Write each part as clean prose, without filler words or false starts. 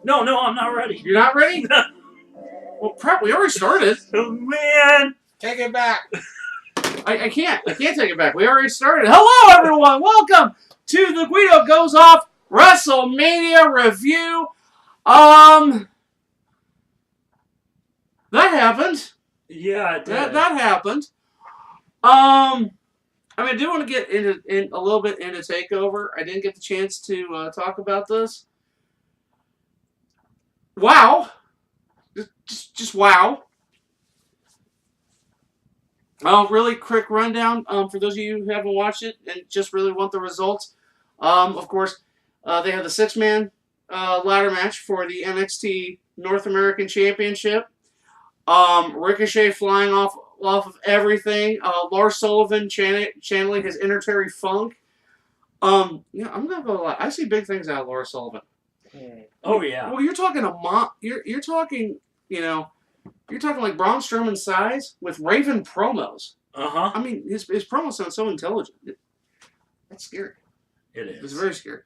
No, I'm not ready. You're not ready? Well, crap, we already started. Oh, man. Take it back. I can't take it back. We already started. Hello, everyone. Welcome to the Guido Goes Off Wrestlemania review. That happened. Yeah, it did. That happened. I do want to get in a little bit into TakeOver. I didn't get the chance to talk about this. Wow. Just wow. Really quick rundown for those of you who haven't watched it and just really want the results. Of course, they had the 6-man ladder match for the NXT North American Championship. Ricochet flying off of everything. Lars Sullivan channeling his inner Terry Funk. I'm not gonna lie. I see big things out of Lars Sullivan. Oh yeah. Well, you're talking You're talking. You're talking like Braun Strowman size with Raven promos. I mean, his promos sound so intelligent. That's scary. It is. It's very scary.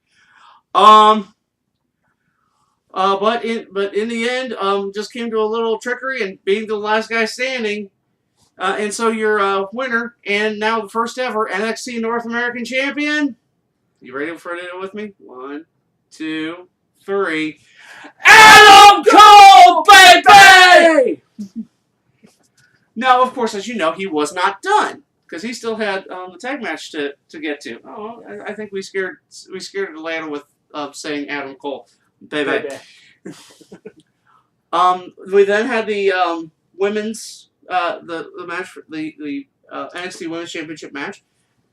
But in the end, just came to a little trickery and being the last guy standing. And so your winner and now the first ever NXT North American Champion. You ready for it with me? 1, 2, 3. Adam Cole, baby! Now, of course, as you know, he was not done because he still had the tag match to get to. Oh, I think we scared Atlanta with saying Adam Cole, baby. We then had the women's the match for the NXT Women's Championship match.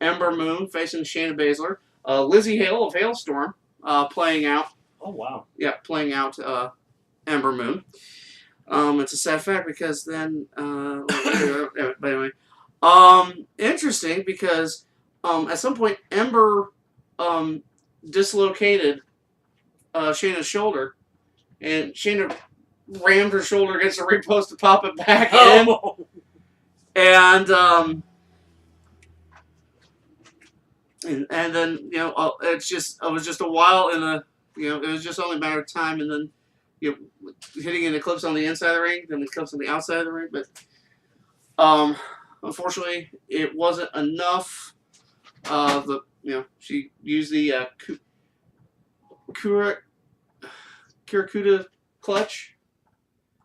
Ember Moon facing Shayna Baszler. Lizzie Hale of Hailstorm playing out. Oh, wow. Yeah, playing out Ember Moon. It's a sad fact because then... but anyway. Interesting because at some point Ember dislocated Shayna's shoulder and Shayna rammed her shoulder against the ring post to pop it back in. And then, it was just a while in the... it was just only a matter of time, and then, hitting an eclipse on the inside of the ring, then the eclipse on the outside of the ring. But, unfortunately, it wasn't enough. She used the Kurakuda clutch.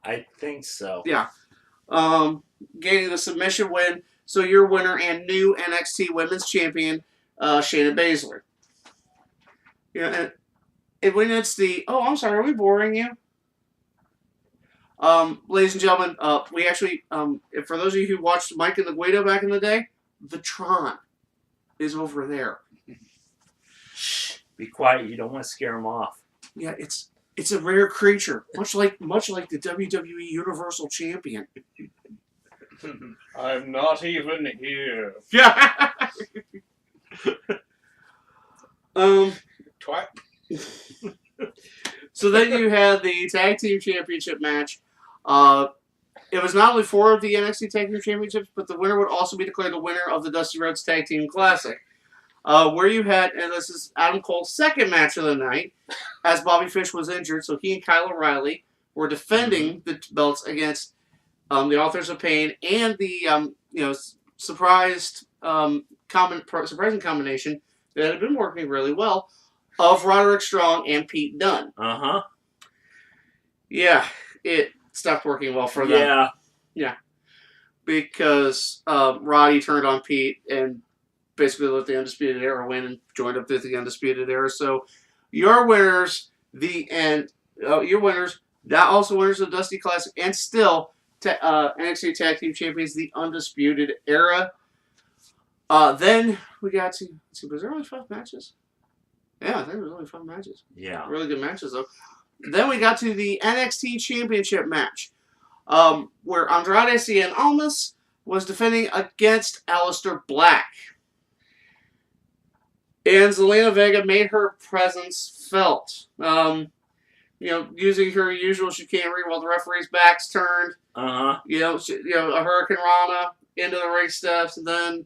I think so. Yeah. Gaining the submission win. So your winner and new NXT Women's Champion, Shayna Baszler. And when it's the... Oh, I'm sorry. Are we boring you? Ladies and gentlemen, we actually... for those of you who watched Mike and the Guido back in the day, the Tron is over there. Shh. Be quiet. You don't want to scare him off. Yeah, it's a rare creature. Much like the WWE Universal Champion. I'm not even here. Yeah. Twat. So then you had the Tag Team Championship match. It was not only 4 of the NXT Tag Team Championships, but the winner would also be declared the winner of the Dusty Rhodes Tag Team Classic. Where you had, and this is Adam Cole's second match of the night, as Bobby Fish was injured, so he and Kyle O'Reilly were defending the belts against the Authors of Pain and the surprising combination that had been working really well of Roderick Strong and Pete Dunne. Yeah, it stopped working well for them. Yeah. Because Roddy turned on Pete and basically let the Undisputed Era win and joined up with the Undisputed Era. So your winners, that also winners of the Dusty Classic, and still NXT Tag Team Champions, the Undisputed Era. Then we got to... was there only 5 matches? Yeah, I think there was only 5 matches. Yeah. Really good matches, though. Then we got to the NXT Championship match, where Andrade Cien Almas was defending against Aleister Black. And Zelina Vega made her presence felt. Using her usual chicanery while the referee's back's turned. A Hurricane Rana into the ring steps, and then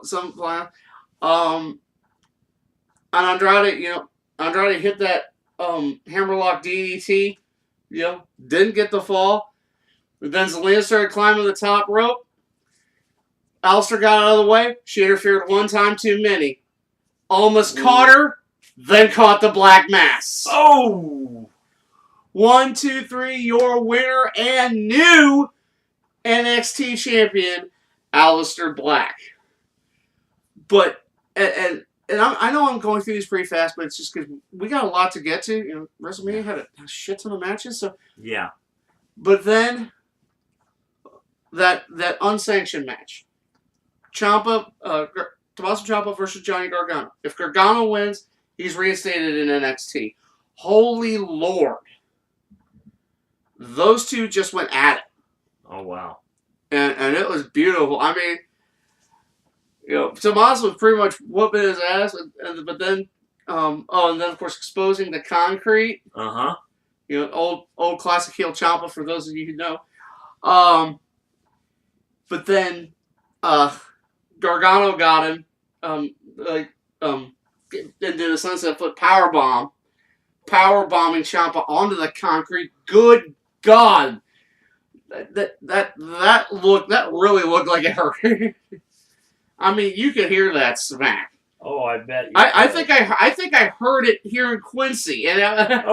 some and Andrade hit that hammerlock DDT. Didn't get the fall. But then Zelina started climbing the top rope. Alistair got out of the way. She interfered one time too many. Almost caught her, then caught the Black Mass. Oh! 1, 2, 3, your winner and new NXT champion, Alistair Black. But, I know I'm going through these pretty fast, but it's just because we got a lot to get to. WrestleMania had a shit ton of matches, so. Yeah. But then, that unsanctioned match. Ciampa, Tommaso Ciampa versus Johnny Gargano. If Gargano wins, he's reinstated in NXT. Holy Lord. Those two just went at it. Oh, wow. And it was beautiful. I mean, Tommaso was pretty much whooping his ass, but then, and then, of course, exposing the concrete. Uh-huh. Old classic heel Ciampa, for those of you who know. But then, Gargano got him, and did a sunset flip powerbomb, powerbombing Ciampa onto the concrete. Good God, that really looked like it hurt. I mean, you could hear that smack. Oh, I bet. I think I heard it here in Quincy, and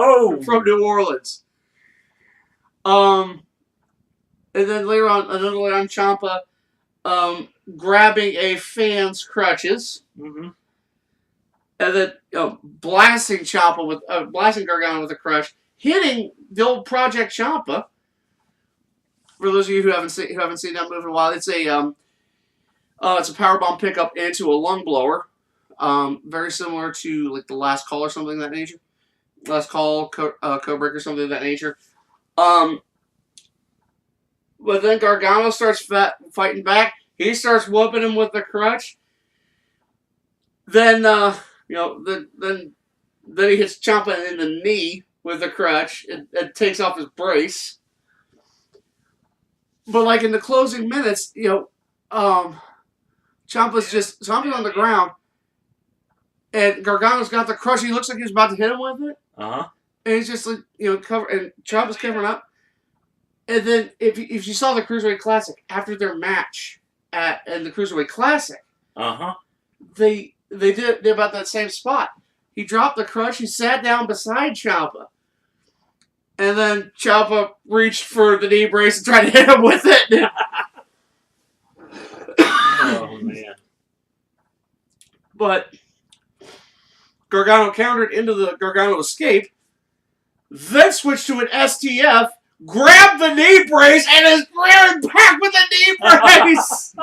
from New Orleans. And then later on, Ciampa, grabbing a fan's crutches, mm-hmm. and then blasting Ciampa with blasting Gargano with a crutch, hitting the old Project Ciampa. For those of you who haven't seen that move in a while, it's a powerbomb pickup into a lung blower, very similar to like the Last Call or something of that nature. Last Call, Codebreaker, something of that nature. But then Gargano starts fighting back. He starts whooping him with the crutch. Then, then he hits Ciampa in the knee with the crutch. It takes off his brace. But like in the closing minutes, Ciampa's on the ground, and Gargano's got the crutch. He looks like he's about to hit him with it. Uh-huh. And he's just like, and Ciampa's covering up. And then if you saw the Cruiserweight Classic after their match in the Cruiserweight Classic, they did about that same spot. He dropped the crutch. He sat down beside Ciampa, and then Ciampa reached for the knee brace and tried to hit him with it. Oh man! But Gargano countered into the Gargano escape, then switched to an STF. Grabbed the knee brace and is rearing back with the knee brace,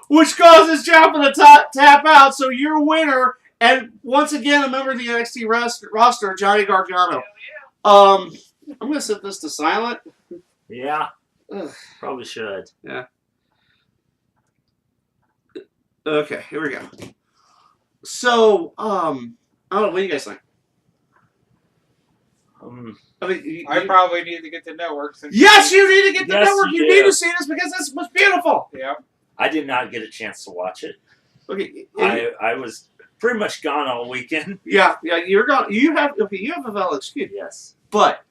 which causes Ciampa to tap out. So your winner, and once again a member of the NXT roster, Johnny Gargano. I'm gonna set this to silent. Yeah, Ugh. probably should. Yeah. Okay, here we go. So, I don't know. What do you guys think? I probably need to get the network. Yes, you need to get the network. You do. need to see this because this was beautiful. Yeah. I did not get a chance to watch it. Okay. I was pretty much gone all weekend. Yeah, you're gone. You have a valid excuse. Yes. But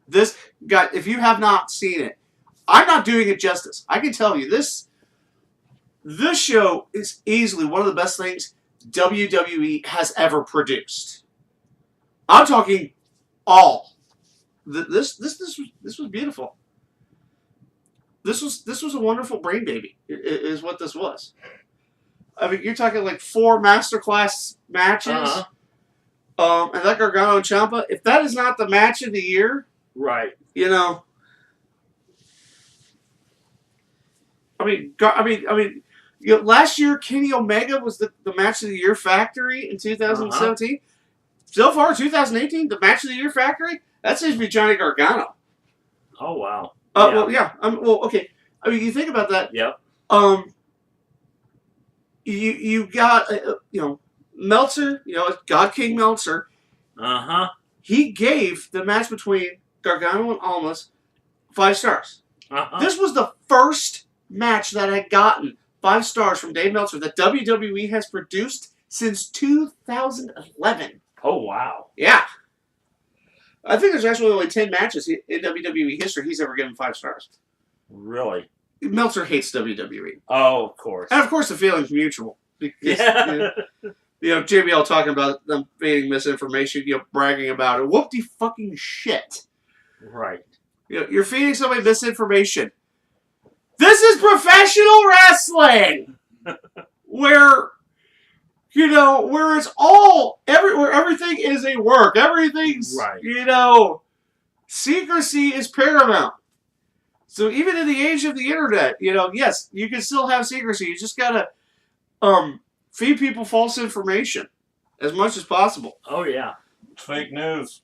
this guy, if you have not seen it, I'm not doing it justice. I can tell you this show is easily one of the best things WWE has ever produced. I'm talking all. This was beautiful. This was a wonderful brain baby. Is what this was. I mean, you're talking like 4 masterclass matches. Uh-huh. And that Gargano and Ciampa. If that is not the match of the year, right? Last year Kenny Omega was the match of the year factory in 2017. Uh-huh. So far, 2018, the match of the year factory, that seems to be Johnny Gargano. Oh, wow. Yeah. Well, yeah. Okay. I mean, you think about that. Yep. You got, Meltzer, God King Meltzer. Uh-huh. He gave the match between Gargano and Almas 5 stars. Uh-huh. This was the first match that had gotten 5 stars from Dave Meltzer that WWE has produced since 2011. Oh, wow. Yeah. I think there's actually only 10 matches in WWE history he's ever given 5 stars. Really? Meltzer hates WWE. Oh, of course. And of course the feeling's mutual. Because, Yeah. JBL talking about them feeding misinformation, bragging about it. Whoop de fucking shit. Right. You're feeding somebody misinformation. This is professional wrestling! where it's all, where everything is a work. Everything's, right. Secrecy is paramount. So even in the age of the internet, yes, you can still have secrecy. You just gotta feed people false information as much as possible. Oh, yeah. It's fake news.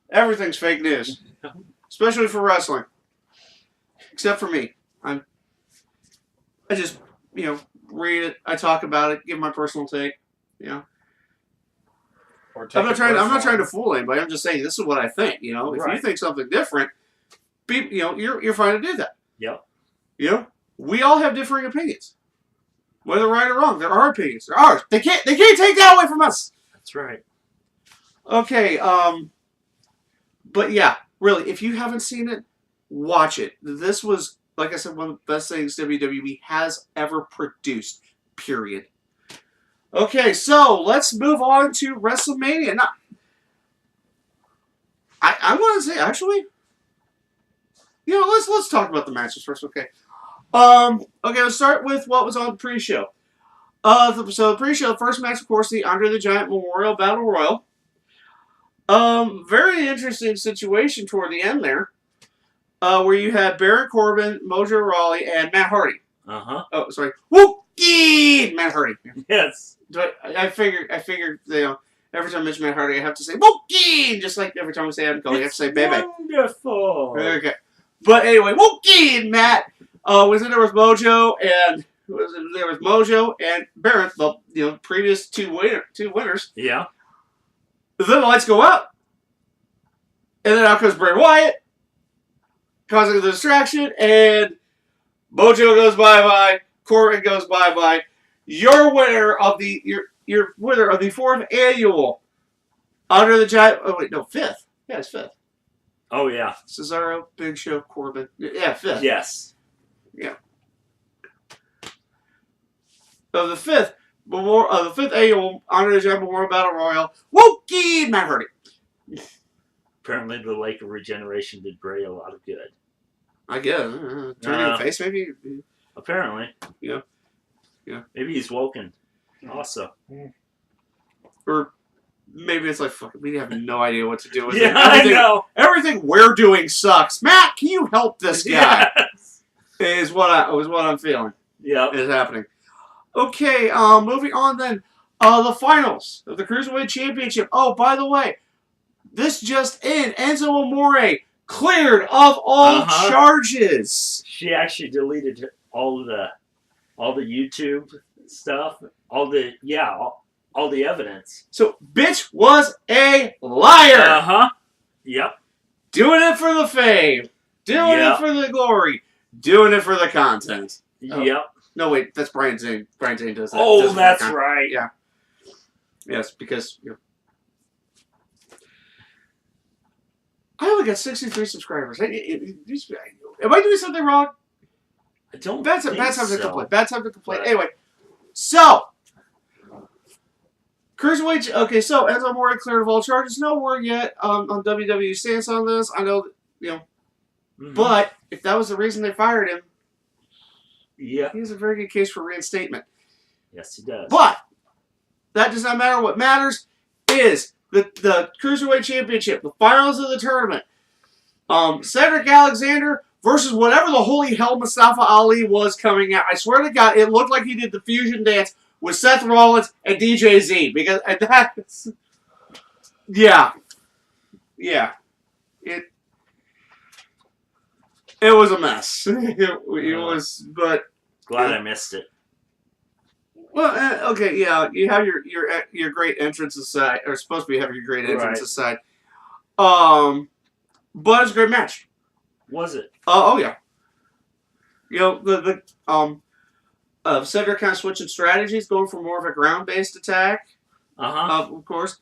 Everything's fake news. Especially for wrestling. Except for me. I just, read it, I talk about it, give my personal take. Or I'm not trying to fool anybody. I'm just saying this is what I think. If you think something different, you're fine to do that. Yep. We all have differing opinions, whether right or wrong. They're our opinions. They're ours. They can't take that away from us. That's right. Okay. But yeah, really, if you haven't seen it, watch it. This was, like I said, one of the best things WWE has ever produced. Period. Okay, so let's move on to WrestleMania. Now, I want to say, actually, let's talk about the matches first, okay? Okay, let's start with what was on the pre-show. So the pre-show, the first match, of course, the Andre the Giant Memorial Battle Royal. Very interesting situation toward the end there, where you had Baron Corbin, Mojo Rawley, and Matt Hardy. Oh, sorry, Wookie! Matt Hardy. Yes. I figured, every time I mention Matt Hardy, I have to say Wookie! Just like every time we say Adam Cole, you have to say Bebe. Wonderful. Okay. But anyway, Wookie and Matt was in there with Mojo and Baron, the previous two winners. Yeah. Then the lights go out, and then out comes Bray Wyatt, causing the distraction, and Mojo goes bye-bye, Corbin goes bye-bye. Your winner of the fourth annual Under the Giant. Oh wait, no, fifth. Yeah, it's fifth. Oh yeah. Cesaro, Big Show, Corbin. Yeah, fifth. Yes. Yeah. So the fifth annual Under the Giant Memorial Battle Royal. Wookie! Matt Hardy. Apparently, the Lake of Regeneration did Bray a lot of good. I guess. Turning the face, maybe. Apparently. Yeah. Maybe he's woken. Also. Or maybe it's like, fuck, we have no idea what to do with it. I know. Everything we're doing sucks. Matt, can you help this guy? Yes. Is what I'm feeling. Yeah. Is happening. Okay, moving on then. The finals of the Cruiserweight Championship. Oh, by the way, this just in. Enzo Amore cleared of all charges. She actually deleted all the YouTube stuff, all the evidence. So, bitch was a liar. Yep. Doing it for the fame. Doing it for the glory. Doing it for the content. Oh. Yep. No, wait, that's Brian Zane. Brian Zane does that. Oh, that's right. Yeah. Yes, because I only got 63 subscribers. Am I doing something wrong? I don't. Bad time so. to complain. Bad time to complain. But anyway, so Cruiserweight. Okay, so Enzo Amore cleared of all charges. No word yet on WWE's stance on this. I know, but if that was the reason they fired him, he has a very good case for reinstatement. Yes, he does. But that does not matter. What matters is the Cruiserweight Championship, the finals of the tournament. Cedric Alexander versus whatever the holy hell Mustafa Ali was coming out. I swear to God, it looked like he did the fusion dance with Seth Rollins and DJ Z. Because that's... Yeah. It was a mess. It was, but... Glad I missed it. Well, okay, yeah, you have your great entrance aside, or supposed to be having your great entrance aside. But it's a great match. Was it? Oh yeah. Cedric kind of switching strategies, going for more of a ground-based attack. Of course.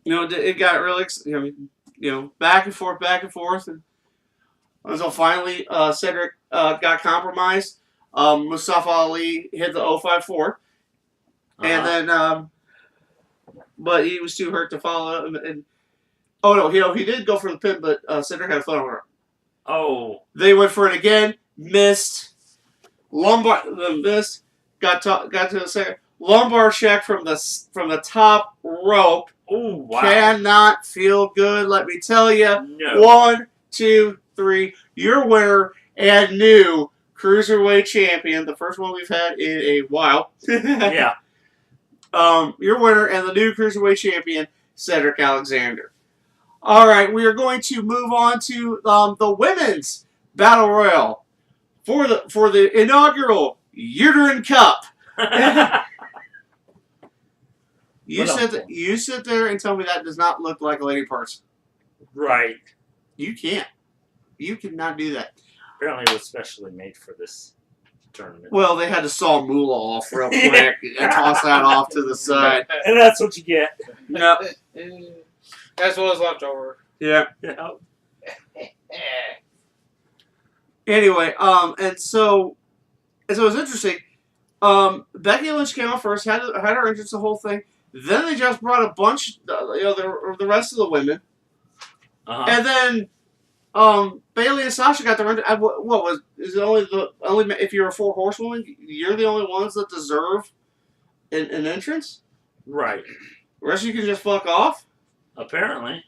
It got really, back and forth, and until finally Cedric got compromised. Mustafa Ali hit the 054, and then, but he was too hurt to follow. And oh no, he did go for the pin, but Cedric had a phone over. Oh, they went for it again, missed. Lumbar, missed. Got to the second. Lumbar check from the top rope. oh, wow. Cannot feel good, let me tell you. No. 1, 2, 3. Your winner and new Cruiserweight champion. The first one we've had in a while. Yeah. Your winner and the new Cruiserweight champion, Cedric Alexander. All right, we are going to move on to the Women's Battle Royal for the inaugural Uterine Cup. You sit there and tell me that does not look like a lady parts. Right. You can't. You cannot do that. Apparently it was specially made for this tournament. Well, they had to saw Moolah off real quick and toss that off to the side. And that's what you get. No. That's what was left over. Yeah. Yeah. Anyway, and so it's interesting. Becky Lynch came out first, had her entrance, the whole thing. Then they just brought a bunch, the rest of the women, and then Bayley and Sasha got their entrance. Is it only if you're a 4 horsewoman, you're the only ones that deserve an entrance? Right. The rest of you can just fuck off. Apparently.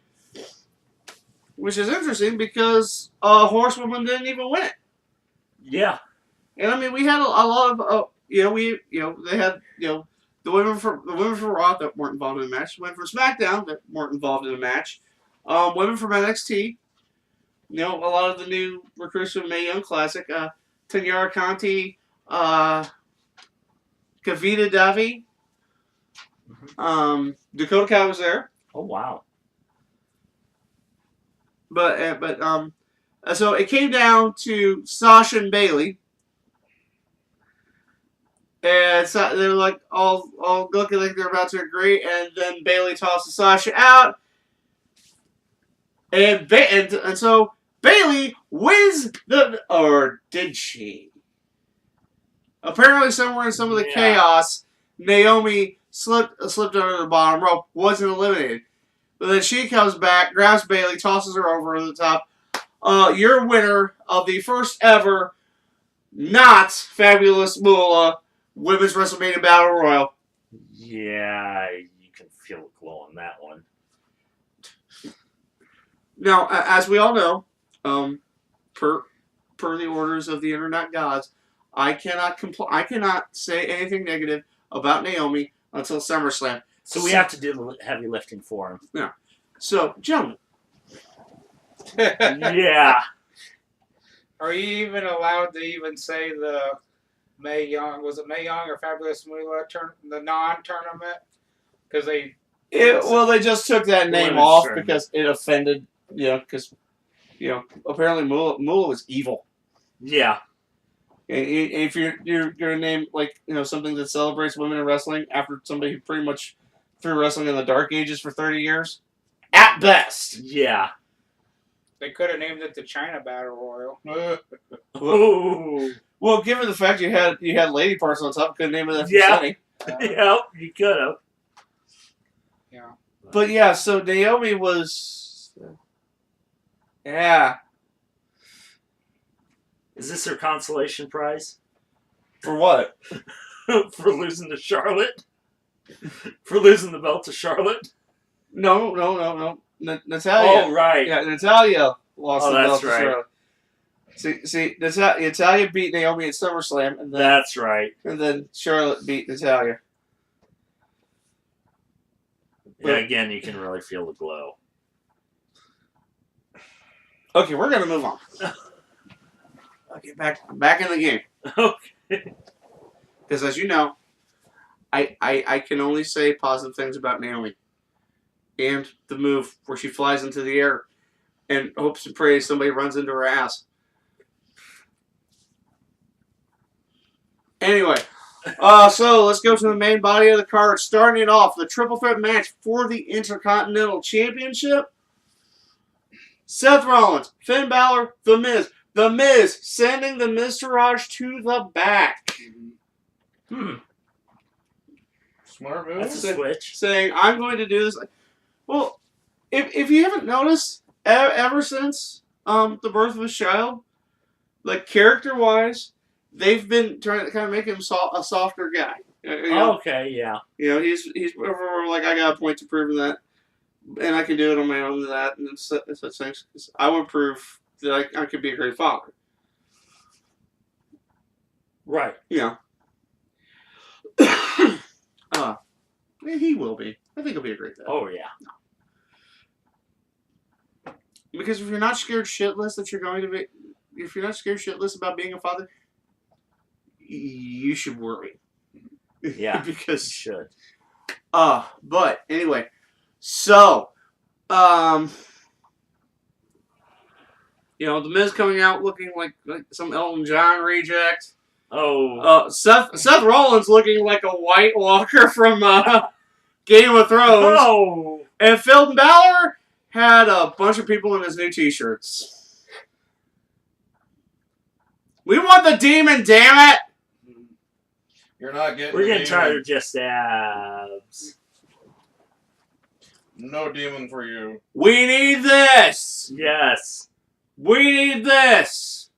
Which is interesting because horsewoman didn't even win it. Yeah. And I mean, we had a lot of they had the women from Raw that weren't involved in the match, women from SmackDown that weren't involved in the match, women from NXT, a lot of the new recruits from Mae Young Classic, Tanyara Conti, Kavita Davi, Dakota Kai was there. Oh wow. But so it came down to Sasha and Bayley. And so they're like all looking like they're about to agree, and then Bayley tosses Sasha out, and so Bayley wins or did she? Apparently, somewhere in some of the chaos, Naomi slipped under the bottom rope, wasn't eliminated, but then she comes back, grabs Bayley, tosses her over the top. Your winner of the first ever not Fabulous Moolah Women's WrestleMania Battle Royal. Yeah, you can feel the glow on that one. Now, as we all know, per the orders of the internet gods, I cannot say anything negative about Naomi until SummerSlam. So we have to do the heavy lifting for him. Yeah. So, gentlemen. Yeah. Are you even allowed to even say the Mae Young, was it Mae Young or Fabulous Moolah the non-tournament? Because they just took that name off because it offended, because, apparently Moolah was evil. Yeah. And if you're gonna name something that celebrates women in wrestling after somebody who pretty much threw wrestling in the dark ages for 30 years, at best. Yeah. They could have named it the China Battle Royal. Oh. Well, given the fact you had lady parts on top, couldn't name it that for Sunny. Yeah, you could have. Yeah. But yeah, so Naomi was. Yeah. Is this her consolation prize? For what? For losing to Charlotte? For losing the belt to Charlotte? No. Natalia. Oh, right. Yeah, Natalia lost the belt to right. Charlotte. See, Natalia beat Naomi at SummerSlam, and then that's right. And then Charlotte beat Natalia. Yeah, again, you can really feel the glow. Okay, we're gonna move on. Okay, back in the game. Okay. Because as you know, I can only say positive things about Naomi. And the move where she flies into the air and hopes and prays somebody runs into her ass. Anyway, So let's go to the main body of the card. Starting it off, the triple threat match for the Intercontinental Championship. Seth Rollins, Finn Balor, The Miz. The Miz sending the Miztourage to the back. Smart move. That's a switch. Saying, I'm going to do this. Well, if you haven't noticed, ever since the birth of his child, like character-wise, they've been trying to kind of make him a softer guy. You know? Okay, yeah. You know, he's like, I got a point to prove in that, and I can do it on my own to that, and such things. I would prove that I could be a great father. Right. Yeah. He will be. I think he'll be a great dad. Oh, yeah. Because if you're not scared shitless that you're going to be, if you're not scared shitless about being a father, you should worry. Yeah. Because you should. But anyway, so you know, the Miz coming out looking like some Elton John reject. Oh. Seth Rollins looking like a White Walker from Game of Thrones. Oh. And Finn Balor had a bunch of people in his new t-shirts. We want the demon, damn it! You're not getting. We're the getting tired demon. of just abs. No demon for you. We need this! Yes. We need this!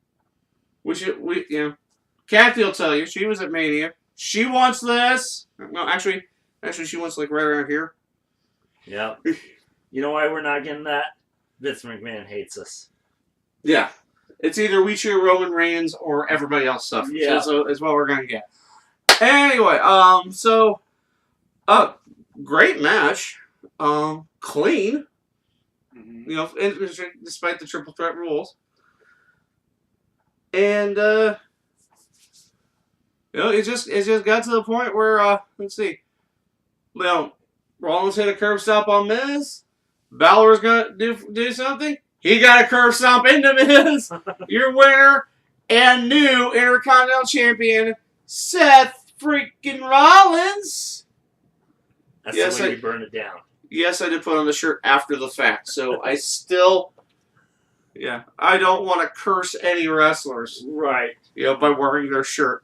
You know, Kathy will tell you, she was at Mania. She wants this. No, actually, she wants like right around here. Yeah. You know why we're not getting that? Vince McMahon hates us. Yeah. It's either we cheer Roman Reigns or everybody else suffers. Yeah. So it's what we're going to get. Anyway, great match. Clean. Mm-hmm. You know, despite the triple threat rules. And, you know, it just got to the point where, let's see. Well, Rollins hit a curb stop on Miz. Balor's going to do something. He got a curb stomp into Miz. Your winner and new Intercontinental Champion, Seth freaking Rollins. That's Yes, the way you burn it down. Yes, I did put on the shirt after the fact, so I still, I don't want to curse any wrestlers, Right. you know, by wearing their shirt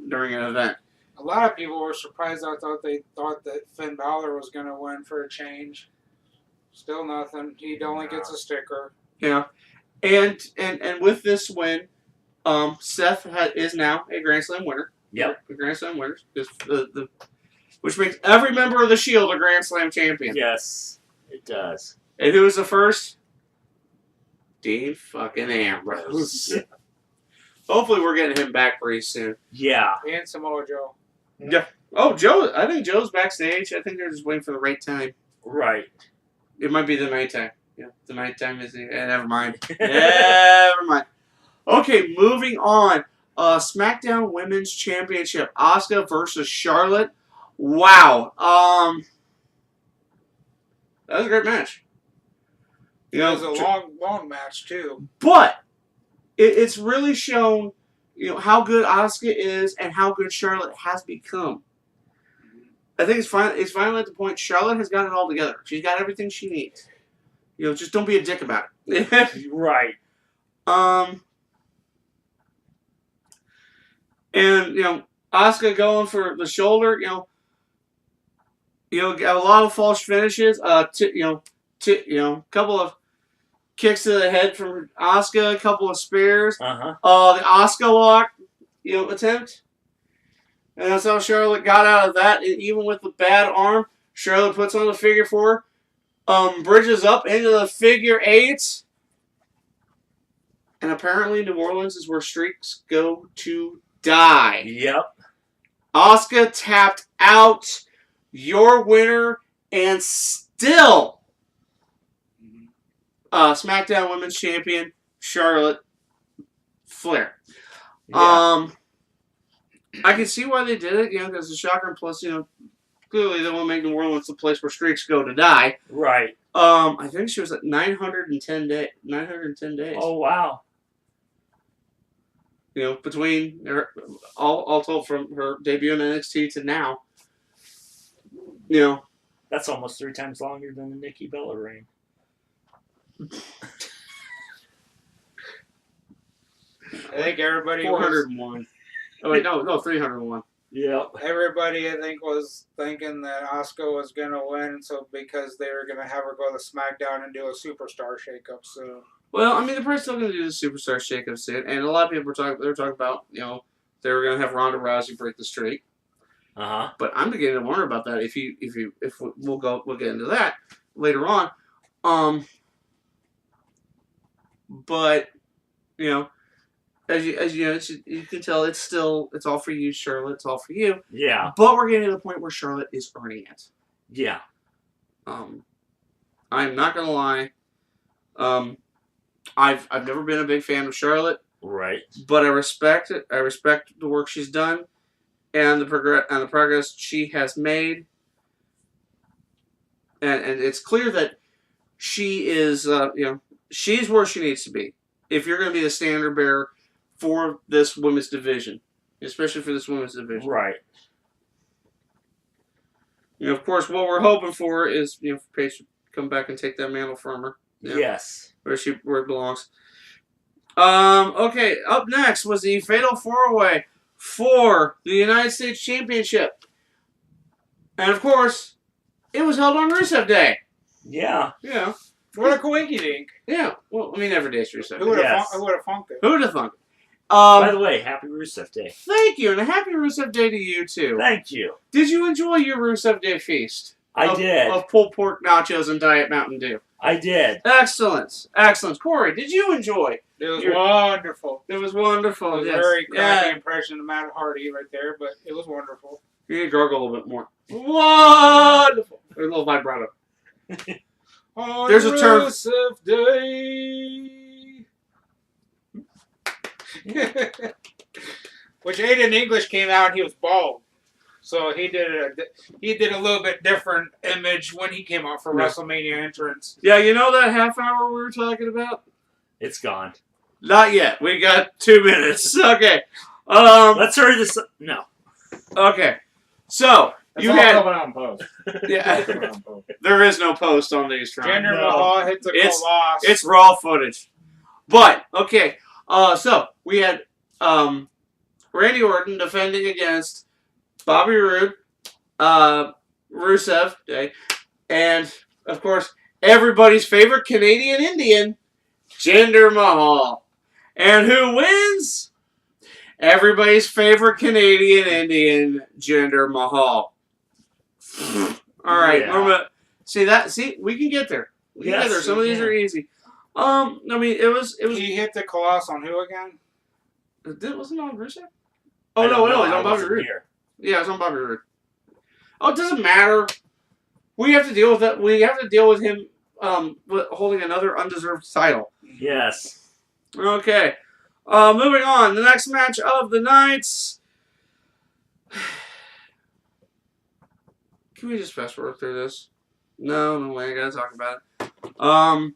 during an event. A lot of people were surprised. They thought that Finn Balor was going to win for a change. Still nothing. He only gets a sticker. Yeah, and with this win, Seth is now a Grand Slam winner. Yep. A Grand Slam winner, which makes every member of the Shield a Grand Slam champion. Yes, it does. And who was the first? Dean fucking Ambrose. Hopefully, we're getting him back pretty soon. Yeah. And Samoa Joe. Yeah. Oh, Joe. I think Joe's backstage. I think they're just waiting for the right time. Right. It might be the nighttime. Yeah, the nighttime is. Never mind. Never mind. Okay, moving on. SmackDown Women's Championship. Asuka versus Charlotte. Wow. That was a great match. It was a long match too. But it's really shown, you know, how good Asuka is and how good Charlotte has become. I think it's finally at the point Charlotte has got it all together. She's got everything she needs. You know, just don't be a dick about it. Right. And you know, Asuka going for the shoulder. You know, a lot of false finishes. A couple of kicks to the head from Asuka, a couple of spears. Uh-huh. The Asuka lock, you know, attempt. And that's how Charlotte got out of that. And even with the bad arm, Charlotte puts on the figure four, bridges up into the figure eight. And apparently New Orleans is where streaks go to die. Yep. Asuka tapped out. Your winner and still SmackDown Women's Champion, Charlotte Flair. Yeah. I can see why they did it, you know, because the Shocker, and plus, you know, clearly they want to make New Orleans the place where streaks go to die. Right. I think she was at 910 days. Oh, wow. between all told from her debut in NXT to now, That's almost 3 times longer than the Nikki Bella reign. I think everybody was 401. Oh wait, no, 301. Yeah. everybody I think was thinking that Asuka was gonna win, so because they were gonna have her go to SmackDown and do a superstar shakeup soon. Well, I mean, they're probably still going to do the Superstar Shakeup soon, and a lot of people were talking about, they were going to have Ronda Rousey break the streak. But I'm beginning to wonder about that. We'll get into that later on. But as you can tell, it's all for you, Charlotte. It's all for you. Yeah. But we're getting to the point where Charlotte is earning it. Yeah. I'm not gonna lie. I've never been a big fan of Charlotte. Right. But I respect it. I respect the work she's done, and the progress she has made. And it's clear that she is, she's where she needs to be. If you're going to be the standard bearer for this women's division, especially for this women's division, Right. Of course, what we're hoping for is, for Paige to come back and take that mantle from her. Yes. Where it belongs. Okay, up next was the Fatal 4-Way for the United States Championship. And of course, it was held on Rusev Day. Yeah. Yeah. What a coinky dink. Yeah. Well, I mean, every day's Rusev Day. Who would have Yes. funked it? Who would have thunk it? By the way, happy Rusev Day. Thank you, and a happy Rusev Day to you, too. Thank you. Did you enjoy your Rusev Day feast? I did. Of pulled pork nachos and Diet Mountain Dew. I did. Excellent. Excellent. Corey, did you enjoy? It was wonderful. It was wonderful. It was a yes. very crappy impression of Matt Hardy right there, but it was wonderful. You need to gargle a little bit more. Wonderful. There's a little vibrato. On There's a term. Rusev Day. Which Aiden English came out and he was bald. So he did a little bit different image when he came out for WrestleMania entrance. Yeah, you know that half hour we were talking about? It's gone. Not yet. We got 2 minutes. Okay. Let's hurry this up. No. Okay. So It's you all had. coming on post. Yeah. Coming on post. There is no post on these. Jinder No. Mahal hits a Colossus. It's raw footage. But okay. So we had Randy Orton defending against Bobby Roode, Rusev Day, and of course everybody's favorite Canadian Indian, Jinder Mahal. And who wins? Everybody's favorite Canadian Indian, Jinder Mahal. All right, Yeah. See, we can get there. We can get there. Some of these are easy. I mean, it was. He hit the Colossus on who again? Wasn't it on Rusev? I Oh don't no, know. it's I on Bobby wasn't Roode. here. Yeah, it's on Bobby Roode. Oh, it doesn't matter. We have to deal with that. We have to deal with him holding another undeserved title. Yes. Okay. Moving on. The next match of the night. Can we just fast forward through this? No way. I gotta talk about it.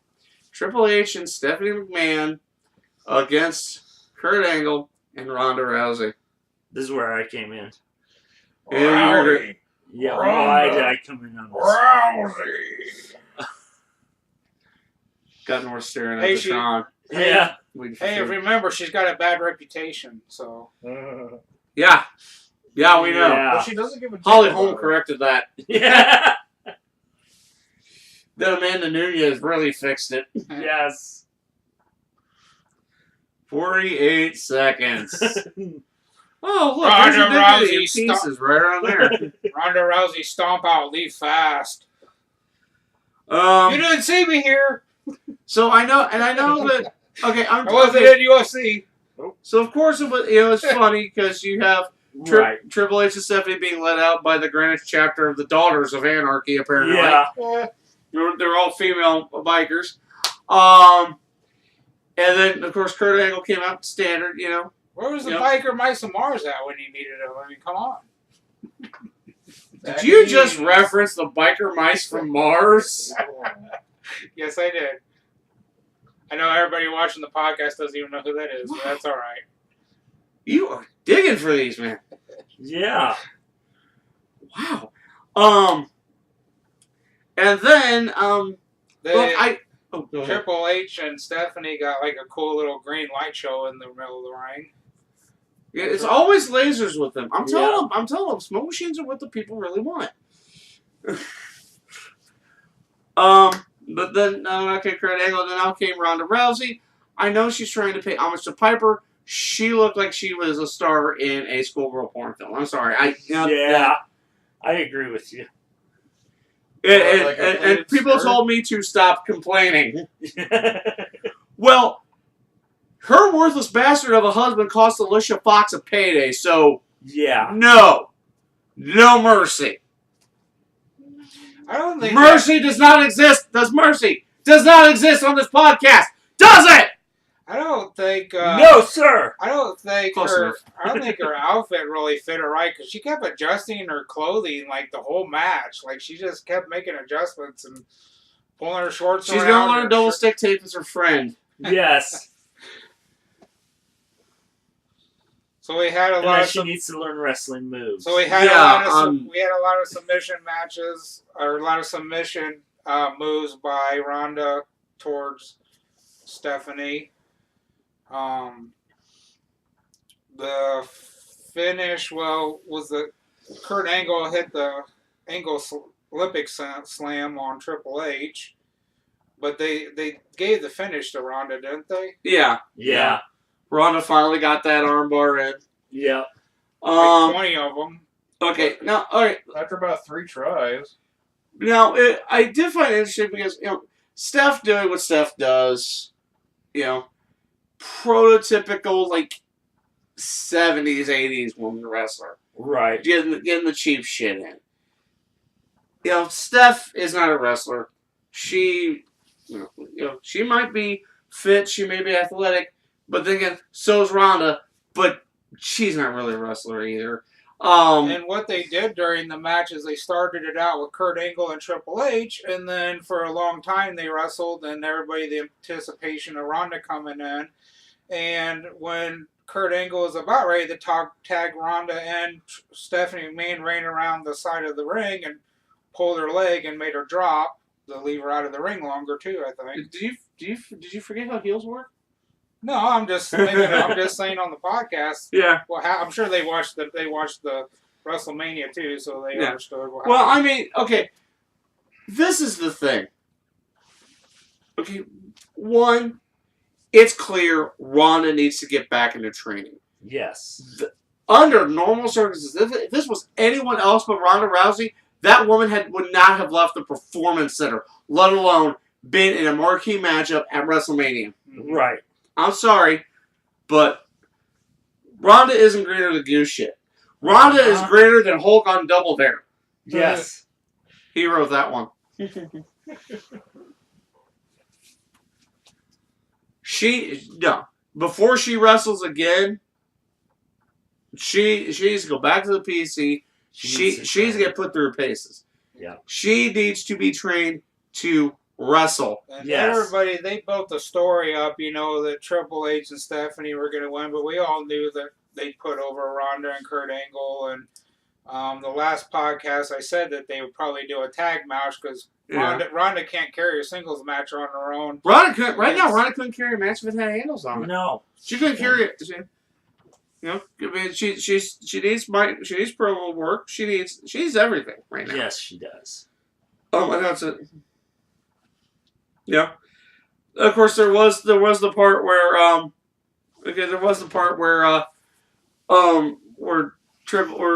Triple H and Stephanie McMahon against Kurt Angle and Ronda Rousey. This is where I came in. Rowdy. Yeah. Ronda. Why did I come in on this? Rousey. Got North staring Hey, at the Tron. Yeah. Hey, remember she's got a bad reputation, so. Yeah. Yeah, we know. Yeah. Well, she doesn't give a Holly damn Holm about it. corrected that. Yeah. Then Amanda Nunez really fixed it. Yes. 48 seconds. Oh, look, Ronda there's a dignity Rousey in pieces right around there. Ronda Rousey stomp out, leave fast. You Um, didn't see me here. so I know that. Okay, I wasn't in UFC. So of course it was. It's funny because you have Right. Triple H and Stephanie being let out by the Greenwich chapter of the Daughters of Anarchy. Apparently, Yeah. they're all female bikers. And then of course Kurt Angle came out standard. Where was the Yep. biker Mike Mars at when he needed him? I mean, come on. Did you just reference the biker mice from Mars? Yes, I did. I know everybody watching the podcast doesn't even know who that is, but that's all right. You are digging for these, man. Yeah. Wow. And then, They, go ahead. Triple H and Stephanie got like a cool little green light show in the middle of the ring. Yeah, it's always lasers with them. I'm Yeah. telling them, smoke machines are what the people really want. But then, okay, Kurt Angle, then out came Ronda Rousey. I know she's trying to pay homage to Piper. She looked like she was a star in a schoolgirl porn film. I'm sorry. I agree with you. And people told me to stop complaining. Well, her worthless bastard of a husband cost Alicia Fox a payday, so Yeah. no mercy. I don't think Mercy does not exist. Mercy does not exist on this podcast? Does it? I don't think. No, sir. I don't think Close her. enough. I don't think her outfit really fit her right because she kept adjusting her clothing like the whole match. Like she just kept making adjustments and pulling her shorts She's around. gonna learn her double shirt. stick tape as her friend. Yes. So we had a And lot then of. she needs to learn wrestling moves. So we had Yeah, we had a lot of submission matches or a lot of submission moves by Ronda towards Stephanie. The finish, was the Kurt Angle hit the Olympic slam on Triple H, but they gave the finish to Ronda, didn't they? Yeah. Yeah. Ronda finally got that armbar in. Yeah. Like 20 of them. Okay. Now, all right. After about 3 tries. Now, I did find it interesting because, Steph doing what Steph does, prototypical, 70s, 80s woman wrestler. Right. Getting the cheap shit in. Steph is not a wrestler. She, she might be fit, she may be athletic, but then again, so's Ronda, but she's not really a wrestler either. And what they did during the match is they started it out with Kurt Angle and Triple H, and then for a long time they wrestled, and everybody the anticipation of Ronda coming in. And when Kurt Angle was about ready to tag Ronda and Stephanie McMahon ran around the side of the ring and pulled her leg and made her drop to leave her out of the ring longer too. I think. Did you forget how heels work? No, I'm just saying on the podcast. Yeah. Well, I'm sure they watched the WrestleMania too, so they understood. Well, I mean, okay. This is the thing. Okay, one, it's clear Ronda needs to get back into training. Yes. Under normal circumstances, if this was anyone else but Ronda Rousey, that woman would not have left the Performance Center, let alone been in a marquee matchup at WrestleMania. Right. I'm sorry, but Ronda isn't greater than goose shit. Ronda is greater than Hulk on Double Dare. Yes. He wrote that one. Before she wrestles again, she needs to go back to the PC. She needs to get put through her paces. Yeah. She needs to be trained to wrestle. And Yes. everybody, they built the story up, that Triple H and Stephanie were going to win, but we all knew that they'd put over Ronda and Kurt Angle. And the last podcast, I said that they would probably do a tag match because Ronda can't carry a singles match on her own. Ronda couldn't carry a match if it had handles on it. No. She couldn't carry it. I mean, she needs promo work. She needs everything right now. Yes, she does. And that's it. Yeah. Of course, there was the part where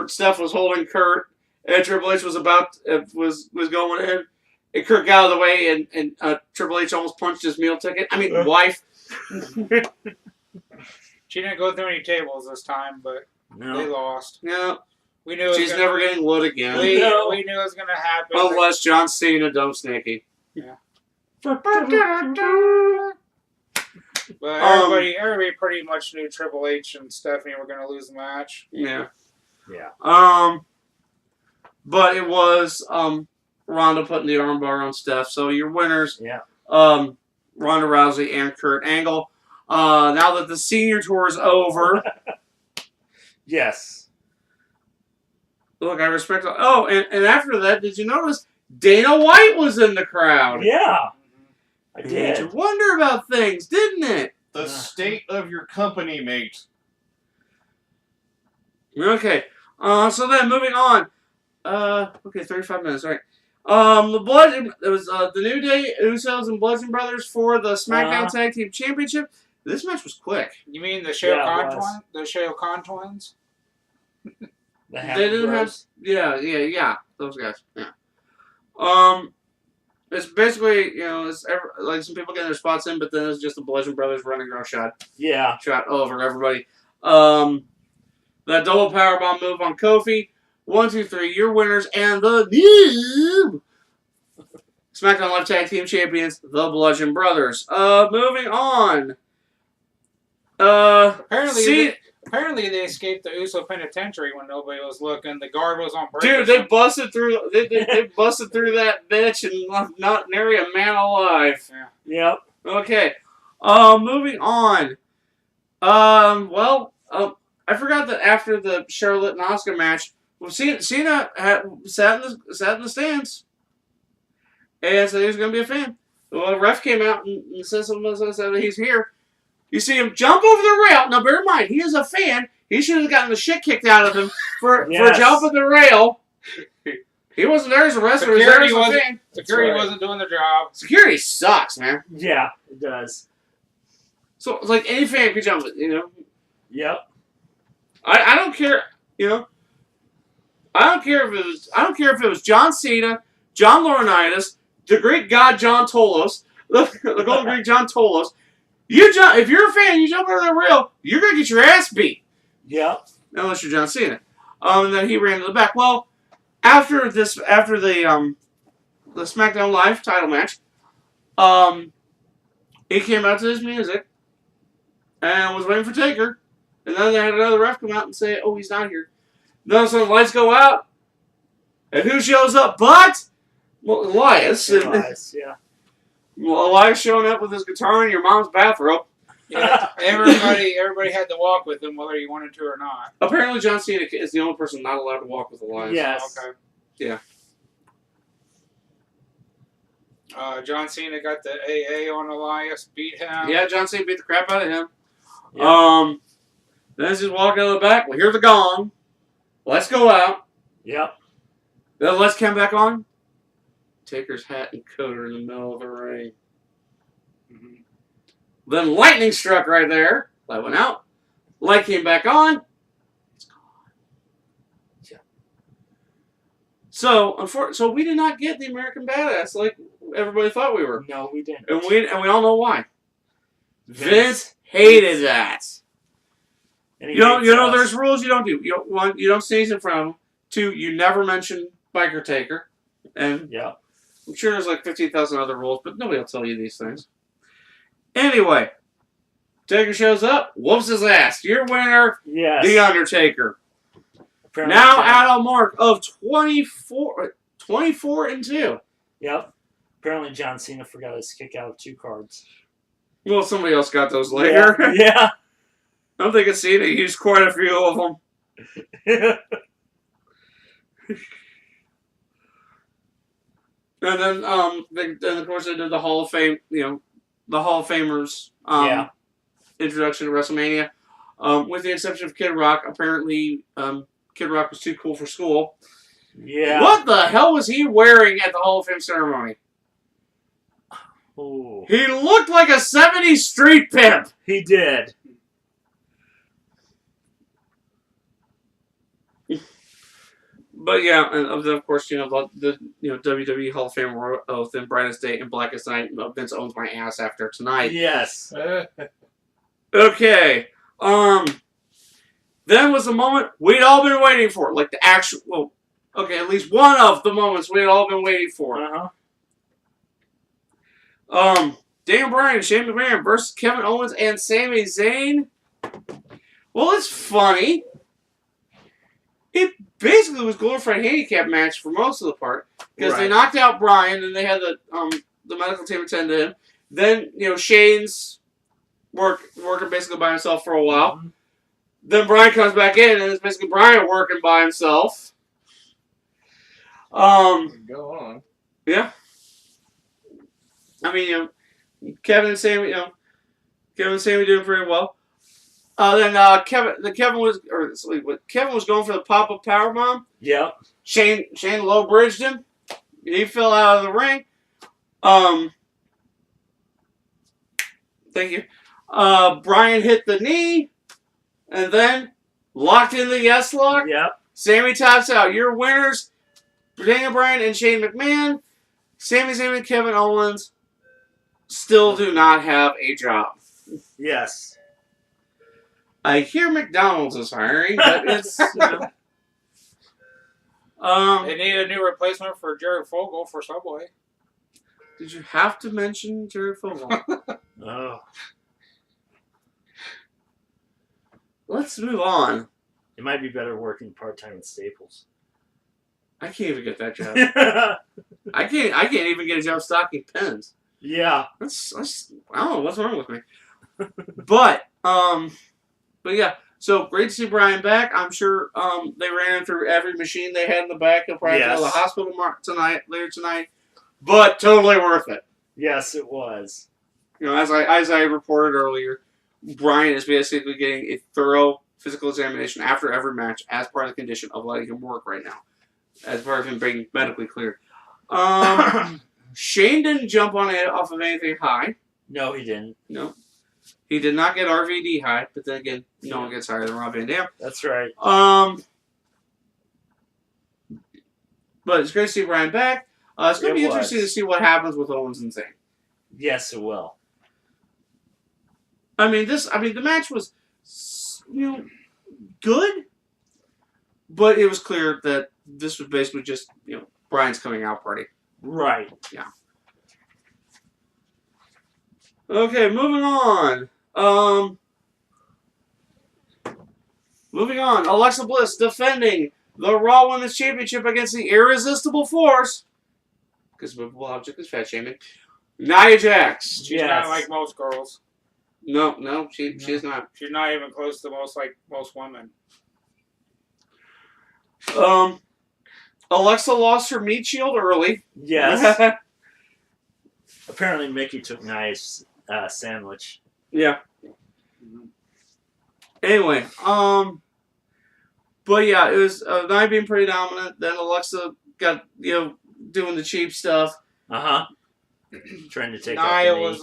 Steph was holding Kurt and Triple H was going in, and Kurt got out of the way, and Triple H almost punched his meal ticket. I mean, wife. She didn't go through any tables this time, but they lost. Yeah. We knew She's never getting wood again. We knew it was going to happen. Unless John Cena dumps Nikki. Yeah. But But everybody pretty much knew Triple H and Stephanie were going to lose the match. Yeah. Yeah. But it was Ronda putting the armbar on Steph. So your winners, Ronda Rousey and Kurt Angle. Now that the senior tour is over, Yes. Look, I respect. Oh, and after that, did you notice Dana White was in the crowd? Yeah. I It made you did. wonder about things, didn't it? The state of your company, mate. Okay. So then moving on. Okay, 35 minutes, right. It was the New Day, Usos, and Bludgeon Brothers for the SmackDown Tag Team Championship. This match was quick. You mean the Shao Yeah, it Kahn was. twins? The Shao Kahn twins? The They Hammer didn't have. Bros. Yeah. Those guys. Yeah. It's basically like some people getting their spots in, but then it's just the Bludgeon Brothers running around shot over everybody. That double powerbomb move on Kofi. 1, 2, 3, your winners and the new SmackDown Live Tag Team Champions, the Bludgeon Brothers. Moving on. Apparently they escaped the Uso Penitentiary when nobody was looking. The guard was on break. Dude, they busted through. They busted through that bitch and left not nary a man alive. Yeah. Yep. Okay. Moving on. I forgot that after the Charlotte and Asuka match, Cena sat in the stands and said he was going to be a fan. Well, the ref came out and said something, said that he's here. You see him jump over the rail. Now, bear in mind, he is a fan. He should have gotten the shit kicked out of him for jumping the rail. He wasn't there as a wrestler. He was there as a fan. Security wasn't doing their job. Security sucks, man. Yeah, it does. So it's like any fan could jump it, Yep. I don't care, I don't care if it was John Cena, John Laurinaitis, the Greek God John Tolos, the Golden Greek John Tolos. If you're a fan, you jump over the rail, you're gonna get your ass beat. Yep. Unless you're John Cena. And then he ran to the back. Well, after the SmackDown Live title match, he came out to his music and was waiting for Taker. And then they had another ref come out and say, "Oh, he's not here." Then some lights go out, and who shows up? But Elias. Elias, yeah. Well, Elias showing up with his guitar in your mom's bathrobe. Yeah, everybody had to walk with him, whether you wanted to or not. Apparently, John Cena is the only person not allowed to walk with Elias. Yes. Okay. Yeah. John Cena got the AA on Elias, beat him. Yeah, John Cena beat the crap out of him. Yeah. Then he's walking out of the back. Well, hear the gong. Let's go out. Yep. Then let's come back on. Taker's hat and coat are in the middle of the ring. Mm-hmm. Then lightning struck right there. Light went out. Light came back on. It's gone. Yeah. So we did not get the American Badass like everybody thought we were. No, we didn't. And we all know why. Vince hated that. And he You hates know, us. there's rules you don't do. You don't sneeze in front of him. 2, you never mention Biker Taker. And Yeah. I'm sure there's like 15,000 other rules, but nobody will tell you these things. Anyway, Taker shows up, whoops his ass. Your winner, Yes. The Undertaker. Apparently Now John- at a mark of 24-2. Yep. Apparently John Cena forgot his kick out of 2 cards. Well, somebody else got those later. Yeah. I'm thinking Cena used quite a few of them. Yeah. And then, of course, they did the Hall of Fame, the Hall of Famers introduction to WrestleMania. With the exception of Kid Rock. Apparently, Kid Rock was too cool for school. Yeah. What the hell was he wearing at the Hall of Fame ceremony? Ooh. He looked like a 70s street pimp. He did. But yeah, and of course, the WWE Hall of Fame oath and brightest day and blackest night. Vince owns my ass after tonight. Yes. Okay. Then was the moment we'd all been waiting for, like the actual. At least one of the moments we'd all been waiting for. Dan Bryan and Shane McMahon versus Kevin Owens and Sami Zayn. Well, it's funny. It basically was a glorified handicap match for most of the part because they knocked out Bryan and they had the medical team attend to him. Then Shane's working basically by himself for a while. Then Brian comes back in, and it's basically Brian working by himself. Go on. Yeah. I mean, Kevin and Sammy, Kevin and Sammy doing pretty well. Then Kevin was going for the pop-up powerbomb. Yep. Shane low bridged him. He fell out of the ring. Thank you. Brian hit the knee, and then locked in the yes lock. Yep. Sammy taps out. Your winners, Daniel Bryan and Shane McMahon. Sami Zayn and Kevin Owens still do not have a job. Yes. I hear McDonald's is hiring, but it's They need a new replacement for Jared Fogle for Subway. Did you have to mention Jared Fogle? Oh. Let's move on. It might be better working part-time at Staples. I can't even get that job. I can't even get a job stocking pens. Yeah. That's I don't know what's wrong with me. But yeah. So great to see Brian back. I'm sure they ran him through every machine they had in the back. He'll probably go to the hospital later tonight. But totally worth it. Yes, it was. As I reported earlier, Brian is basically getting a thorough physical examination after every match as part of the condition of letting him work right now. As part of him being medically cleared. Shane didn't jump off of anything high. No, he didn't. No. He did not get RVD high, but then again, no one gets higher than Rob Van Dam. That's right. But it's great to see Brian back. It's going to be interesting to see what happens with Owens and Zayn. Yes, it will. The match was, good, but it was clear that this was basically just, Brian's coming out party. Right. Yeah. Okay, moving on. Alexa Bliss defending the Raw Women's Championship against the Irresistible Force. Because movable object is fat shaming. Nia Jax. She's not like most girls. No, she's not. She's not even close to most women. Alexa lost her meat shield early. Yes. Apparently Mickey took Nia's sandwich. Yeah. Anyway, but yeah, it was Nia being pretty dominant. Then Alexa got doing the cheap stuff. Trying to take Nia was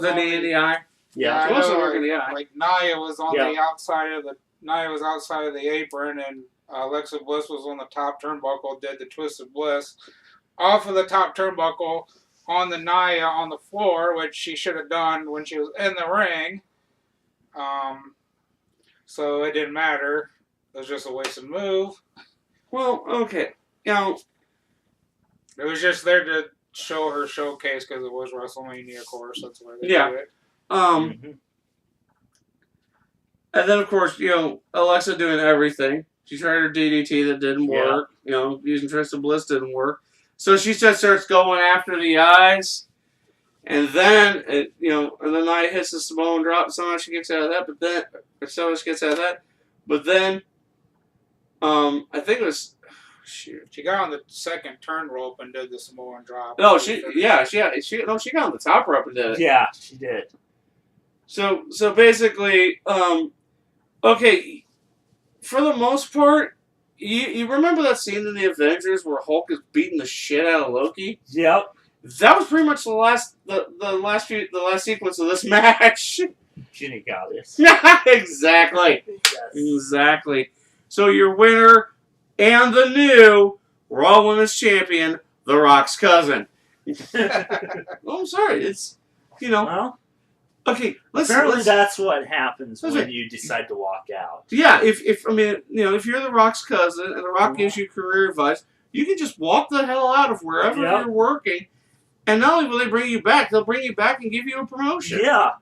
the knee in the eye. Yeah. She wasn't working the eye. Like Nia was on the outside of the apron, and Alexa Bliss was on the top turnbuckle. Did the Twisted Bliss off of the top turnbuckle on the Nia on the floor, which she should have done when she was in the ring. So it didn't matter. It was just a wasted move. Well, okay. It was just there to show her showcase because it was WrestleMania, of course. That's why they do it. And then, of course, Alexa doing everything. She tried her DDT that didn't work. Using Twisted Bliss didn't work. So she just starts going after the eyes. And then, and then Nia hits the Samoan drop. Somehow she gets out of that. But then, I think it was... Shoot. She got on the second turn rope and did the Samoan drop. No, she got on the top rope and did it. Yeah, she did. So basically, okay, for the most part, you remember that scene in the Avengers where Hulk is beating the shit out of Loki? Yep. That was pretty much the last sequence of this match. Ginny got this. Exactly. Yes. Exactly. So your winner and the new Raw Women's Champion, The Rock's cousin. Well, I'm sorry. It's, Well, okay, apparently that's what happens when you decide to walk out. Yeah, if you're The Rock's cousin and The Rock gives you career advice, you can just walk the hell out of wherever you're working, and not only will they bring you back, they'll bring you back and give you a promotion. Yeah.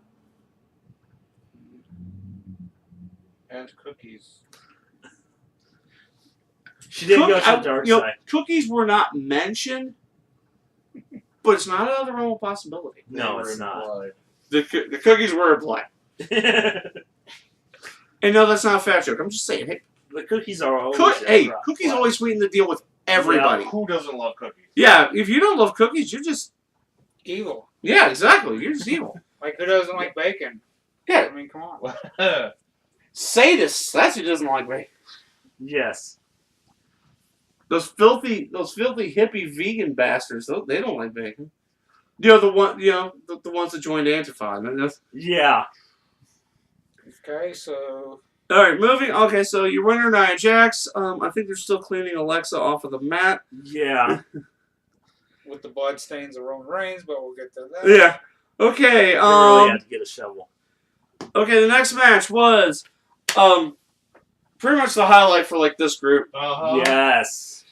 And cookies. She didn't go to the dark side. Cookies were not mentioned, but it's not out of the realm of possibility. No, it's not. The cookies were a play. And no, that's not a fat joke. I'm just saying. Hey, The cookies are always. cookies always sweeten the deal with everybody. Who doesn't love cookies? Yeah, if you don't love cookies, you're just Evil. yeah, exactly. You're just evil. Like, who doesn't like bacon? Yeah, I mean, come on. sadists. That's who doesn't like bacon. Yes. Those filthy hippie vegan bastards. They don't like bacon. You know the ones that joined Antifa. Yeah. Okay, so All right, moving. Okay, so your winner Nia Jax. I think they're still cleaning Alexa off of the mat. Yeah. with the blood stains of Roman Reigns, but we'll get to that. Yeah. Okay. They really had to get a shovel. Okay. The next match was, pretty much the highlight for like this group. Yes.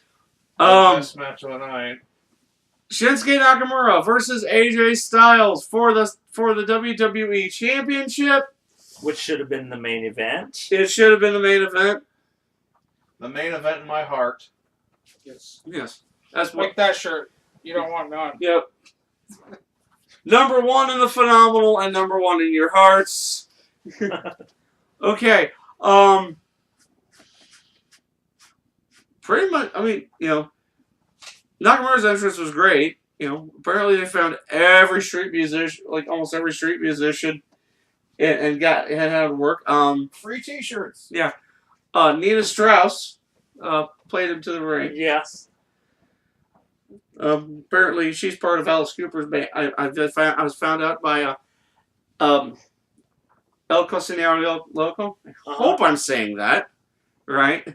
Best match of the night. Shinsuke Nakamura versus AJ Styles for the WWE Championship. Which should have been the main event. It should have been the main event. The main event in my heart. Yes. Yes. That's what. Like that shirt. You don't want none. Yep. Number one in the phenomenal and number one in your hearts. Okay. Pretty much. I mean, Nakamura's entrance was great. Apparently they found every street musician, like almost every street musician, and had how to work. Free T-shirts. Yeah. Nina Strauss played him to the ring. Yes. Apparently she's part of Alice Cooper's band. I was found out by El Cocinero Loco. I hope I'm saying that right.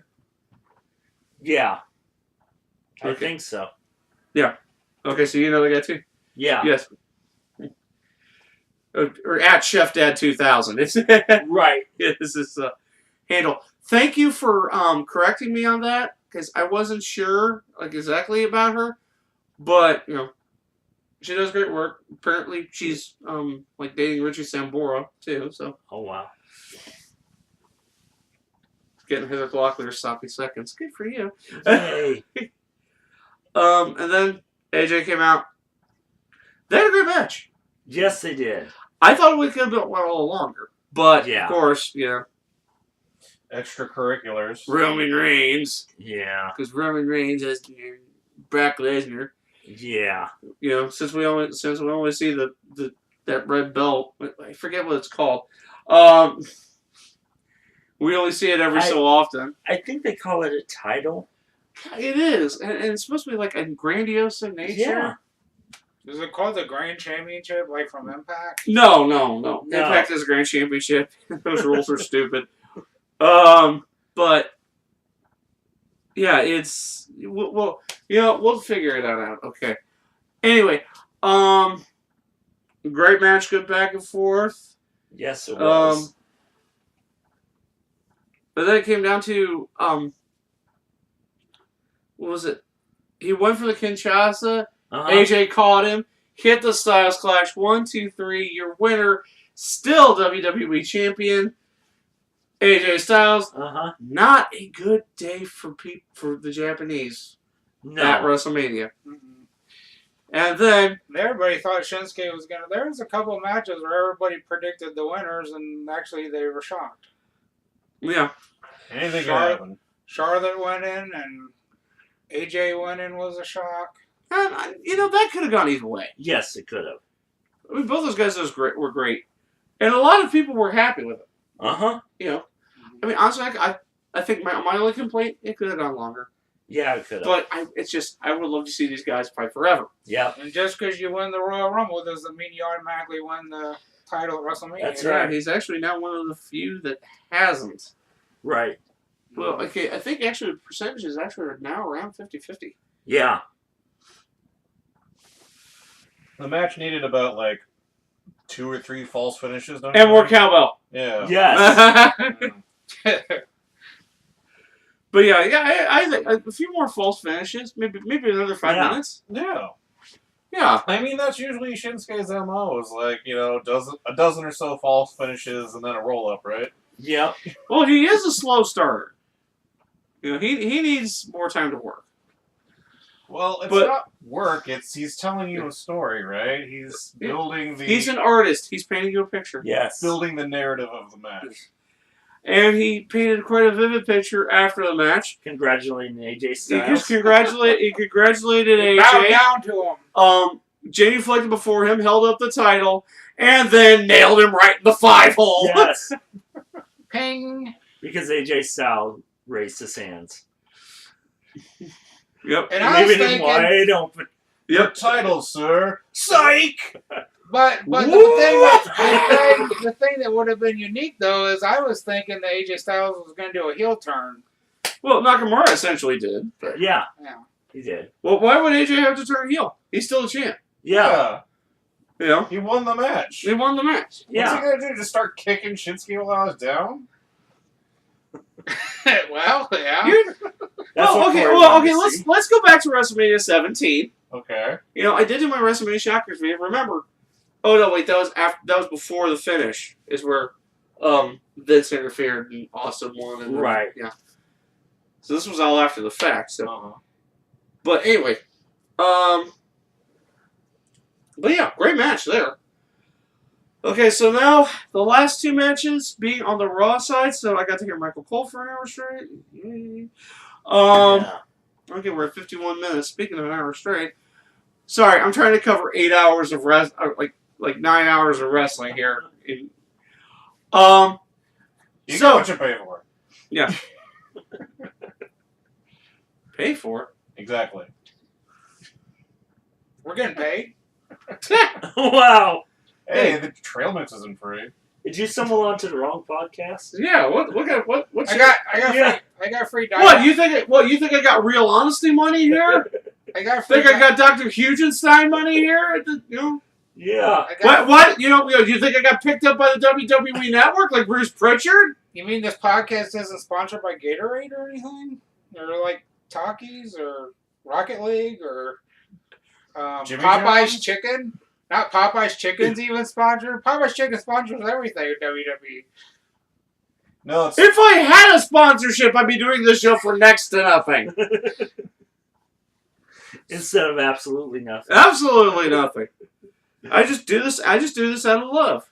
Yeah. I Okay. think so. Okay, so you know the guy too. Yeah. Yes. Or at Chef Dad 2000. It's Right. this is handle. Thank you for correcting me on that because I wasn't sure like exactly about her, but she does great work. Apparently she's like dating Richie Sambora too, so Oh, wow. getting Heather Locklear sloppy seconds. Good for you. Hey. And then AJ came out. They had a great match. Yes, they did. I thought it could have been a little longer, but Yeah. of course, Extracurriculars. Roman Reigns, Yeah. because Roman Reigns has Brock Lesnar. Yeah. Since we only see that red belt, I forget what it's called. We only see it every so often. I think they call it a title. It is, and it's supposed to be like a grandiose in nature. Yeah. Is it called the Grand Championship, like from Impact? No. No. Impact is a grand championship. Those rules are stupid. But yeah, it's we'll figure it out. Okay. Anyway, great match, good back and forth. Yes, it was. But then it came down to what was it? He went for the Kinshasa. Uh-huh. AJ caught him, hit the Styles Clash. 1, 2, 3. Your winner, still WWE Champion, AJ Styles. Uh-huh. Not a good day for the Japanese at No. WrestleMania. Mm-mm. And then Everybody thought Shinsuke was gonna. There was a couple of matches where everybody predicted the winners, and actually they were shocked. yeah, Anything can Charlotte. happen. Charlotte went in, and AJ went in was a shock. and that could have gone either way. Yes, it could have. I mean, both those guys were great, and a lot of people were happy with it. Uh-huh. I mean, honestly, I think my only complaint, it could have gone longer. Yeah, it could have. But I would love to see these guys fight forever. Yeah. And just because you win the Royal Rumble doesn't mean you automatically win the title at WrestleMania. That's Yeah, right. he's actually now one of the few that hasn't. Right. Well, okay, I think actually the percentages actually are now around 50-50. Yeah. The match needed about like 2 or 3 false finishes, don't you And more think? cowbell. Yeah. Yes. Mm. But yeah, I think a few more false finishes, maybe another 5 Yeah. minutes. Yeah. Yeah. I mean, that's usually Shinsuke's MO, is like, a dozen or so false finishes and then a roll-up, right? Yep. Well, he is a slow starter. He needs more time to work. Well, it's But- not work, he's telling you a story, right? He's building He's an artist. He's painting you a picture. Yes. building the narrative of the match. And he painted quite a vivid picture after the match. Congratulating AJ He Styles. congratulated He bowed AJ. down to him. Jamie flicked before him, held up the title, and then nailed him right in the 5-hole. Yes, Ping. because AJ Styles raised his hands. Yep. And I was Leaving him thinking, wide open. Yep. Title, sir. Psych! but What? the thing that would have been unique though is I was thinking that AJ Styles was going to do a heel turn. Well, Nakamura essentially did. But yeah, Yeah. he did. Well, why would AJ have to turn heel? He's still the champ. Yeah. You know? He won the match. They won the match. Yeah. What's he gonna do? Just start kicking Shinsuke while I was down? Well, yeah. That's what Corey well, wanted okay. to see. Let's go back to WrestleMania 17. Okay. You know, I did do my WrestleMania Shockers video. Remember? Oh no, wait. That was before the finish. Is where Vince interfered and Austin won. And Right. Yeah. So this was all after the fact. So, Uh-huh. but anyway, but yeah, great match there. Okay, so now the last two matches being on the Raw side. So I got to hear Michael Cole for an hour straight. Yay. Yeah. Okay, we're at 51 minutes. Speaking of an hour straight, sorry, I'm trying to cover 8 hours of like 9 hours of wrestling here. You So- get what you pay for. Yeah. Pay for it. Exactly. We're getting paid. Wow. Hey, the trail mix isn't free. Did you stumble onto the wrong podcast? Yeah. What's I got free What diet. you think? What you think? I got real honesty money here? I got free. Think I got Dr. Hugenstein money here? You know Yeah. I got, what? You know? You think I got picked up by the WWE Network like Bruce Pritchard? You mean this podcast isn't sponsored by Gatorade or anything? Or like Takis or Rocket League or Jimmy Popeye's John's? Chicken? Not Popeye's Chicken's even sponsored. Popeye's Chicken sponsors everything at WWE. No, it's If I had a sponsorship, I'd be doing this show for next to nothing. Instead of absolutely nothing. Absolutely nothing. I just do this out of love.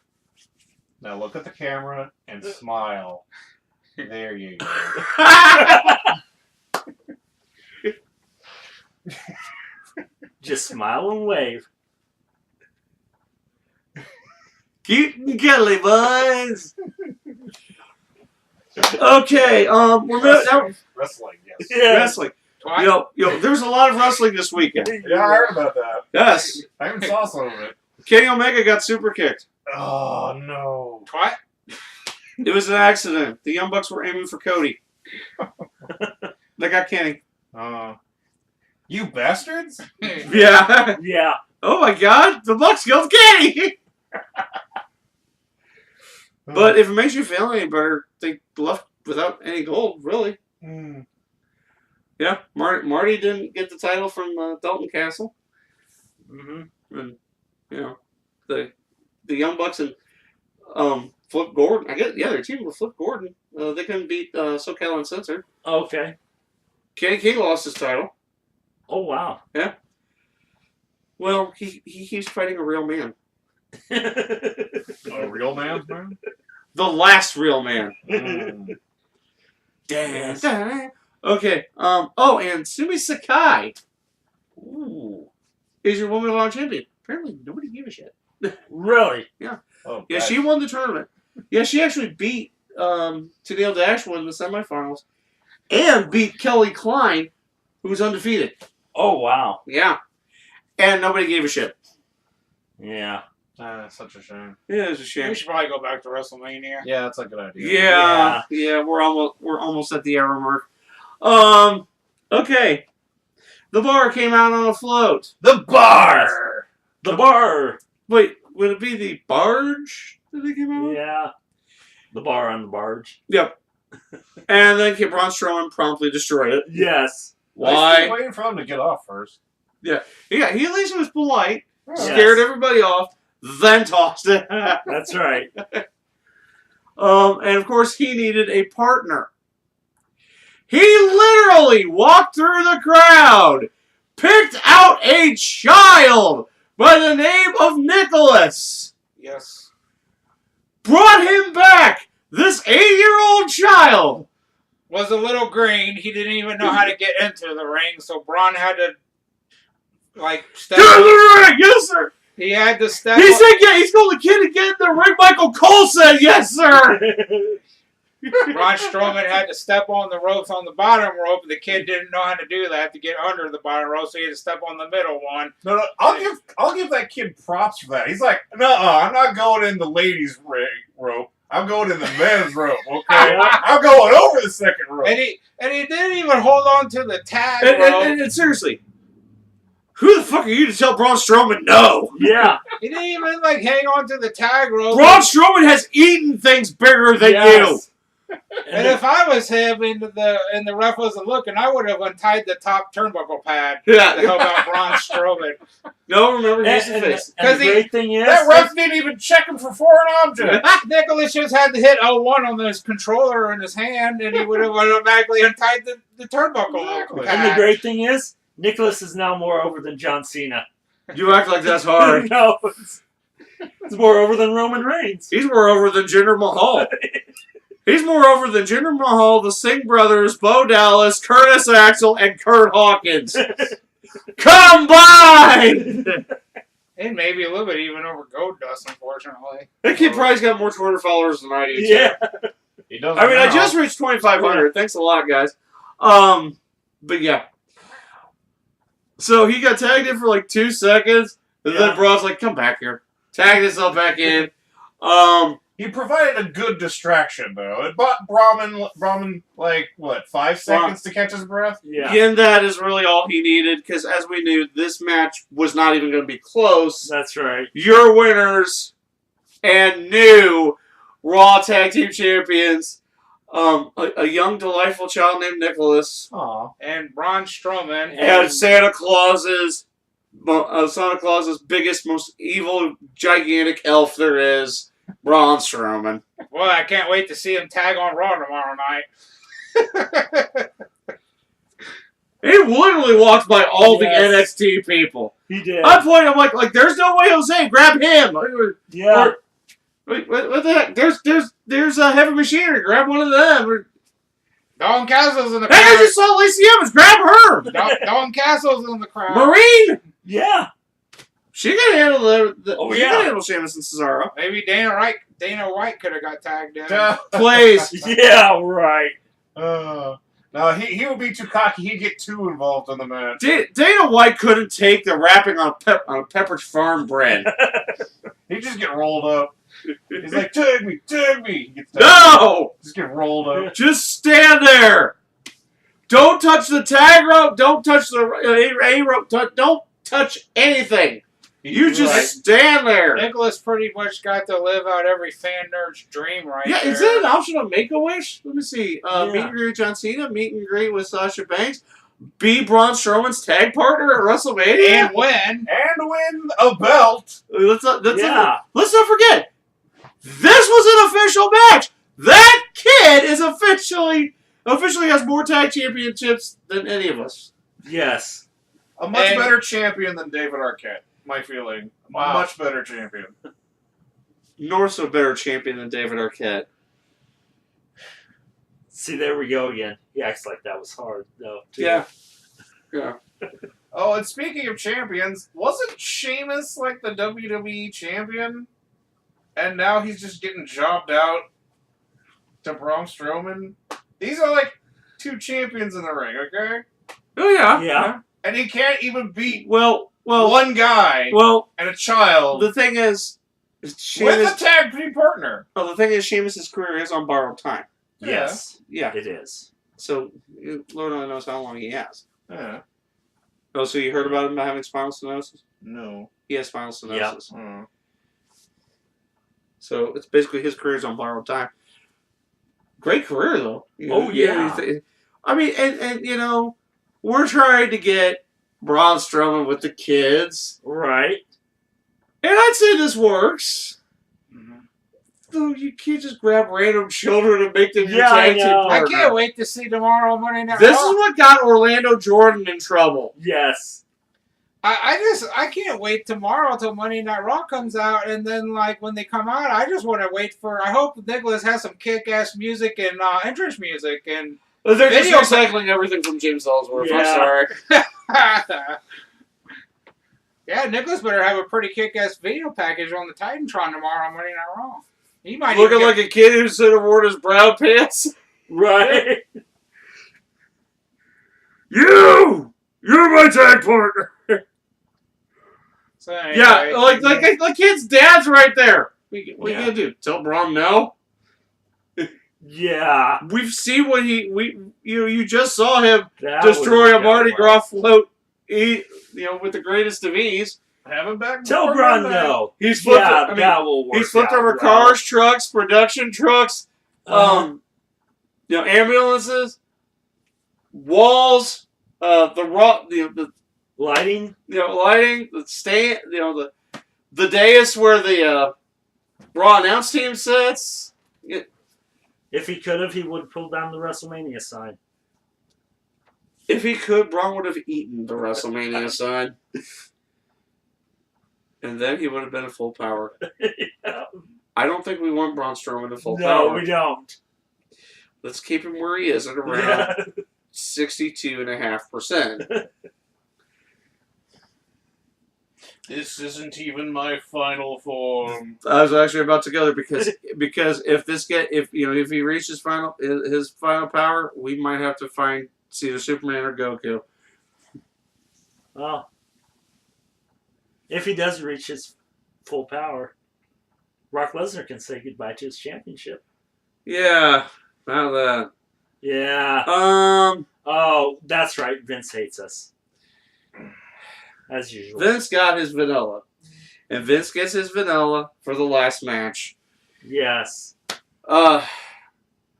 now look at the camera and smile. There you go. Just smile and wave. Cute and cuddly, boys. Okay, we're moving now. Wrestling, yes. Yeah. Wrestling. Twice. Yo, there's a lot of wrestling this weekend. Yeah, I heard about that. Yes. I even saw some of it. Kenny Omega got super kicked. Oh, no. Twat. It was an accident. The Young Bucks were aiming for Cody. They got Kenny. You bastards? Yeah. Yeah. Oh my God, the Bucks killed Kenny. But if it makes you feel any better, they left without any gold, really. Mm. Yeah, Marty didn't get the title from Dalton Castle. Mm-hmm. And, you know, the Young Bucks and Flip Gordon. I guess, yeah, their team with Flip Gordon. They couldn't beat SoCal Uncensored. Okay. Kenny King lost his title. Oh, wow. Well, he keeps fighting a real man. A real man's man? The last real man. Mm. Yes. Okay. Oh, and Sumi Sakai Ooh. is your Women of Honor champion. Apparently, nobody gave a shit. Really? Oh, Yeah, God. she won the tournament. Yeah, she actually beat Tennille Dashwood in the semifinals, and beat Kelly Klein, who was undefeated. Oh, wow. Yeah, and nobody gave a shit. Yeah. Such a shame. Yeah, it's a We shame. should probably go back to WrestleMania. Yeah, that's a good idea. Yeah, we're almost at the hour mark. Okay, the bar came out on a float. The bar! The bar. Wait, would it be the barge that they came out on? Yeah. The bar on the barge. Yep. And then Braun Strowman promptly destroyed it. Yes. I was Why? waiting for them to get off first. Yeah, he at least was polite, Yes. scared everybody off, then tossed it. That's right. And of course, he needed a partner. He literally walked through the crowd, picked out a child by the name of Nicholas, Yes. brought him back. This 8-year-old small child. Was a little green. He didn't even know how to get into the ring, so Braun had to step. Get in the ring, yes sir. He had to step. He said, "Yeah." He's told the kid to get in the ring. Michael Cole said, "Yes sir." Braun Strowman had to step on the ropes on the bottom rope. The kid didn't know how to do that to get under the bottom rope, so he had to step on the middle one. No, I'll give that kid props for that. He's like, no, I'm not going in the ladies' rope. I'm going in the men's rope. Okay, I'm going over the second rope. And he didn't even hold on to the tag rope. And seriously, who the fuck are you to tell Braun Strowman no? Yeah. He didn't even hang on to the tag rope. Braun Strowman has eaten things bigger than you. And if I was him and the ref wasn't looking, I would have untied the top turnbuckle pad to help out Braun Strowman. No, remember, he's the And face. the great thing is, That ref didn't even check him for foreign objects. Nicholas just had to hit L1 on his controller in his hand, and he would have automatically untied the turnbuckle Exactly. pad. and the great thing is, Nicholas is now more over than John Cena. You act like that's hard. No, it's more over than Roman Reigns. He's more over than Jinder Mahal. He's more over than Jinder Mahal, the Singh brothers, Bo Dallas, Curtis Axel, and Kurt Hawkins. Combined! And maybe a little bit even over Goldust, unfortunately. That kid probably's got more Twitter followers than I do. too. Yeah. He does. I mean, I now. just reached 2,500. Thanks a lot, guys. But yeah. So he got tagged in for like 2 seconds, and Yeah. then Braun's like, "Come back here." Tagged himself back in. He provided a good distraction, though. It bought Brahman like, what, 5 seconds to catch his breath? Yeah. And that is really all he needed, because as we knew, this match was not even going to be close. That's right. Your winners and new Raw Tag Team Champions, a young, delightful child named Nicholas, Aw. And Braun Strowman. and Santa Claus's biggest, most evil, gigantic elf there is, Braun Strowman. Well, I can't wait to see him tag on Raw tomorrow night. He literally walked by all Yes. the NXT people. He did. I pointed, I'm like, there's no way, Jose, grab him. Yeah. Wait, what the heck? There's a heavy machinery. Grab one of them. Dalton Castle's in the Hey, I crowd. just saw Lacey Evans. Grab her. Dalton Castle's in the crowd. Marine. Yeah. She can handle Oh, she yeah. can handle Sheamus and Cesaro. Maybe Dana White could have got tagged in. Please. Yeah, right. No, he would be too cocky. He'd get too involved in the match. Dana White couldn't take the wrapping on a Pepperidge Farm bread. He'd just get rolled up. He's like, tag me. He gets tagged. No. Just get rolled up. Just stand there. Don't touch the tag rope. Don't touch the A rope. Don't touch anything. You just Right. stand there. Nicholas pretty much got to live out every fan nerd's dream right Yeah, there. is it an option to make a wish? Let me see. Yeah. Meet and greet with John Cena, meet and greet with Sasha Banks, be Braun Strowman's tag partner at WrestleMania. And win. And win a belt. Let's not forget, this was an official match. That kid is officially has more tag championships than any of us. Yes. A much And- better champion than David Arquette. My feeling. Wow. Much better champion. North's a better champion than David Arquette. See, there we go again. He acts like that was hard, though. Too. Yeah. Oh, and speaking of champions, wasn't Sheamus like the WWE champion? And now he's just getting jobbed out to Braun Strowman? These are like 2 champions in the ring, okay? Oh yeah. Yeah. And he can't even beat Well, one guy and a child the thing is, with a Sheamus. tag team partner. Well, the thing is, Sheamus' career is on borrowed time. Yes. Yeah. It is. So Lord only knows how long he has. Yeah. Oh, so you heard about him having spinal stenosis? No. He has spinal stenosis. Oh. So it's basically his career's on borrowed time. Great career though. Oh, yeah. I mean, and you know, we're trying to get Braun Strowman with the kids, Right. and I'd say this works. Mhm. Though you can't just grab random children and make them your Yeah, I tag team know. I partner. can't wait to see tomorrow on Monday Night This Raw. is what got Orlando Jordan in trouble. Yes. I can't wait tomorrow till Monday Night Raw comes out, and then like when they come out, I just want to wait for. I hope Nicholas has some kick-ass music and entrance music and. They're Video- just recycling everything from James Ellsworth. I'm Yeah. sorry. Yeah, Nicholas better have a pretty kick-ass video package on the Titantron tomorrow on Monday Night Raw. He might Looking even like a kid who should have worn his brown pants. Right. You're my tag partner. So anyway, Yeah, like the kid's dad's right there. What are you gonna do? Tell Braun no? Yeah. We've seen what you just saw him That destroy would've a Mardi gone Gras well. float. With the greatest of ease. Have him back. Tell before Braun midnight. no. He's flipped. Yeah, that will work. he's flipped out over well. cars, trucks, production trucks, ambulances, walls, the Lighting. lighting, the stand, the dais where the Raw announce team sits. If he could have, he would have pulled down the WrestleMania sign. If he could, Braun would have eaten the WrestleMania sign. And then he would have been at full power. Yeah. I don't think we want Braun Strowman at full No, power. we don't. Let's keep him where he is at around Yeah. 62.5%. This isn't even my final form. I was actually about to go there because if he reaches his final power, we might have to find either Superman or Goku. Well, if he does reach his full power, Brock Lesnar can say goodbye to his championship. Yeah, not that. Yeah. Oh, that's right. Vince hates us. As usual. Vince got his vanilla, and Vince gets his vanilla for the last match. Yes.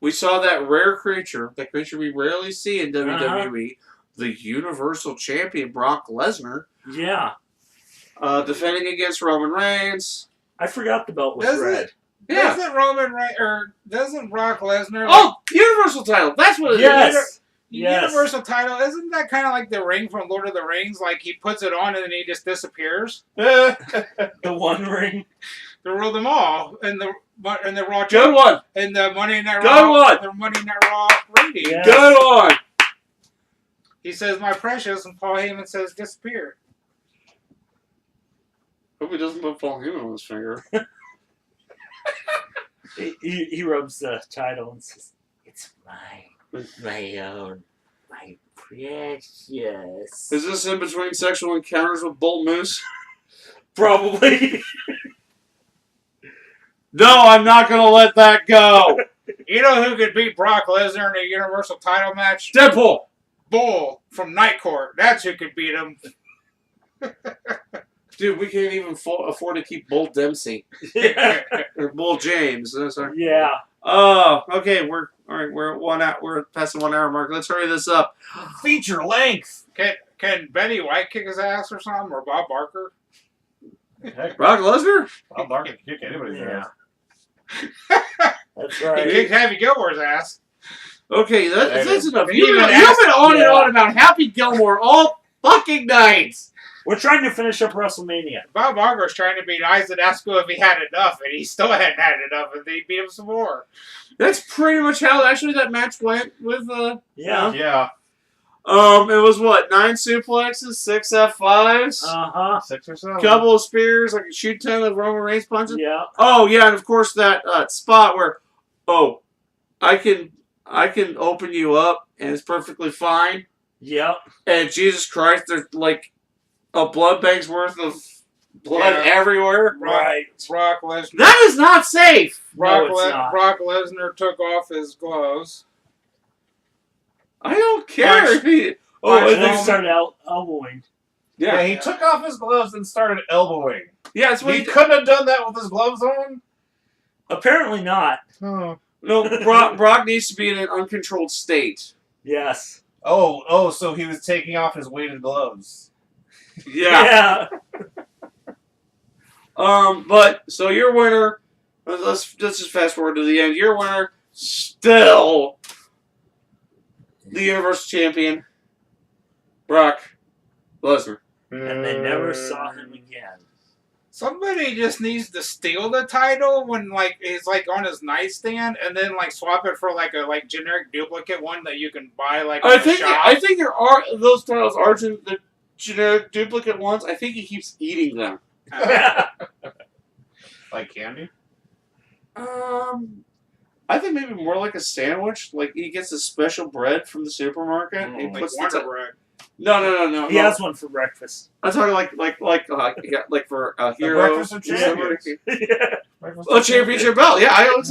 We saw that rare creature, that creature we rarely see in WWE, the Universal Champion Brock Lesnar, Yeah. defending against Roman Reigns. I forgot the belt was Does red. it? Yeah. Doesn't Brock Lesnar? Oh, Universal title. That's what it is. Yes. The Yes. Universal title, isn't that kind of like the ring from Lord of the Rings? Like he puts it on and then he just disappears. The One Ring. They rule them all, and the Raw Good one. and the Monday Night Good Raw, one. the Monday Night Raw rating. Yeah. Yes. Good one. He says, "My precious," and Paul Heyman says, "Disappear." Hope he doesn't put Paul Heyman on his finger. He rubs the title and says, "It's mine. My own. My precious." Is this in between sexual encounters with Bolt Moose? Probably. No, I'm not going to let that go. You know who could beat Brock Lesnar in a Universal title match? Deadpool. Bull from Night Court. That's who could beat him. Dude, we can't even afford to keep Bull Dempsey Yeah. or Bull James. Sorry. Yeah. Oh, okay. We're at 1 hour. We're past the 1 hour mark. Let's hurry this up. Feature length. Can Betty White kick his ass or something, or Bob Barker? Heck, Brock Lesnar. Bob Barker can kick anybody's Yeah. ass. That's He right. kicked Happy Gilmore's ass. Okay, that's enough. He You've even been asked- on and Yeah. on about Happy Gilmore all fucking nights. We're trying to finish up WrestleMania. Bob Barker's trying to beat Isaac Asco if he had enough, and he still hadn't had enough, and they beat him some more. That's pretty much how actually that match went with Yeah. Yeah. It was what, 9 suplexes, 6 F5s, 6 or 7. couple of spears, like a shoot 10 of Roman Reigns punches. Yeah. Oh yeah, and of course that spot where, I can open you up and it's perfectly fine. Yep. And Jesus Christ, there's like a blood bank's worth of blood Yeah. everywhere. Right. Brock Lesnar. That is not safe. No, it's not. Brock Lesnar took off his gloves. I don't care Punch. if he. Oh, and and then Roman- started elbowing. Yeah, yeah, he took off his gloves and started elbowing. yeah. That's what He he did. couldn't have done that with his gloves on. Apparently not. Oh. No, Brock needs to be in an uncontrolled state. Yes. Oh, so he was taking off his weighted gloves. Yeah. But so your winner. Let's just fast forward to the end. Your winner still the Universal Champion, Brock Lesnar. and they never saw him again. Somebody just needs to steal the title when like it's like on his nightstand, and then like swap it for like a like generic duplicate one that you can buy like in the shop. I think there are those titles are the generic duplicate ones. I think he keeps eating them. Like candy? I think maybe more like a sandwich. Like he gets a special bread from the supermarket. And he like puts Wonder Bread. No. He has one for breakfast. I'm talking like for a The hero. breakfast of champions. Breakfast Oh, of championship belt. Yeah, I would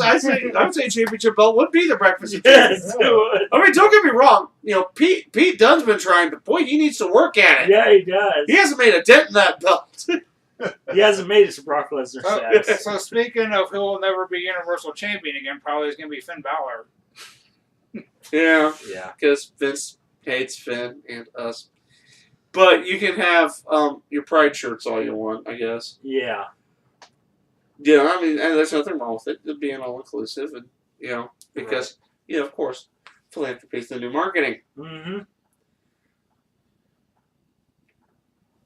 say championship belt would be the breakfast of champions. Yes, it would. I mean, don't get me wrong. You know, Pete Dunne's been trying, but boy, he needs to work at it. Yeah, he does. He hasn't made a dent in that belt. He hasn't made it to Brock Lesnar status. So speaking of who will never be Universal Champion again, probably is going to be Finn Balor. Yeah, Yeah. because Vince hates Finn and us. But you can have your pride shirts all you want, I guess. Yeah. Yeah, I mean, and there's nothing wrong with it being all inclusive, and because of course, philanthropy is the new marketing. Mm-hmm.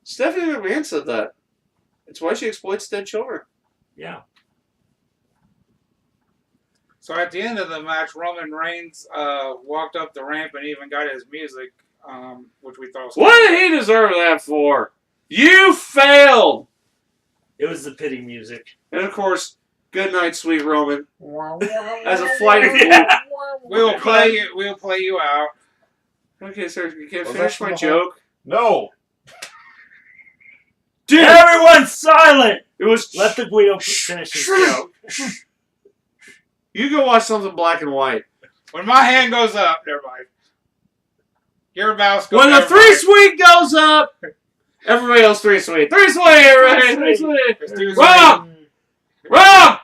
Stephanie McMahon said that. It's why she exploits dead children. Yeah. So at the end of the match, Roman Reigns walked up the ramp and even got his music, which we thought was What did he deserve that for? You failed! It was the pity music. And of course, good night, sweet Roman. As a flight of We'll play you out. Okay, sir, you can't Was finish that my the joke. No! Dude, Everyone silent! it was. Let the Guido finish his joke. You go watch something black and white. When my hand goes up, never mind. Your mouse goes When the never three mind. sweet goes up, everybody else three sweet. Three sweet, everybody. Three sweet. It's too Wrong! Wrong!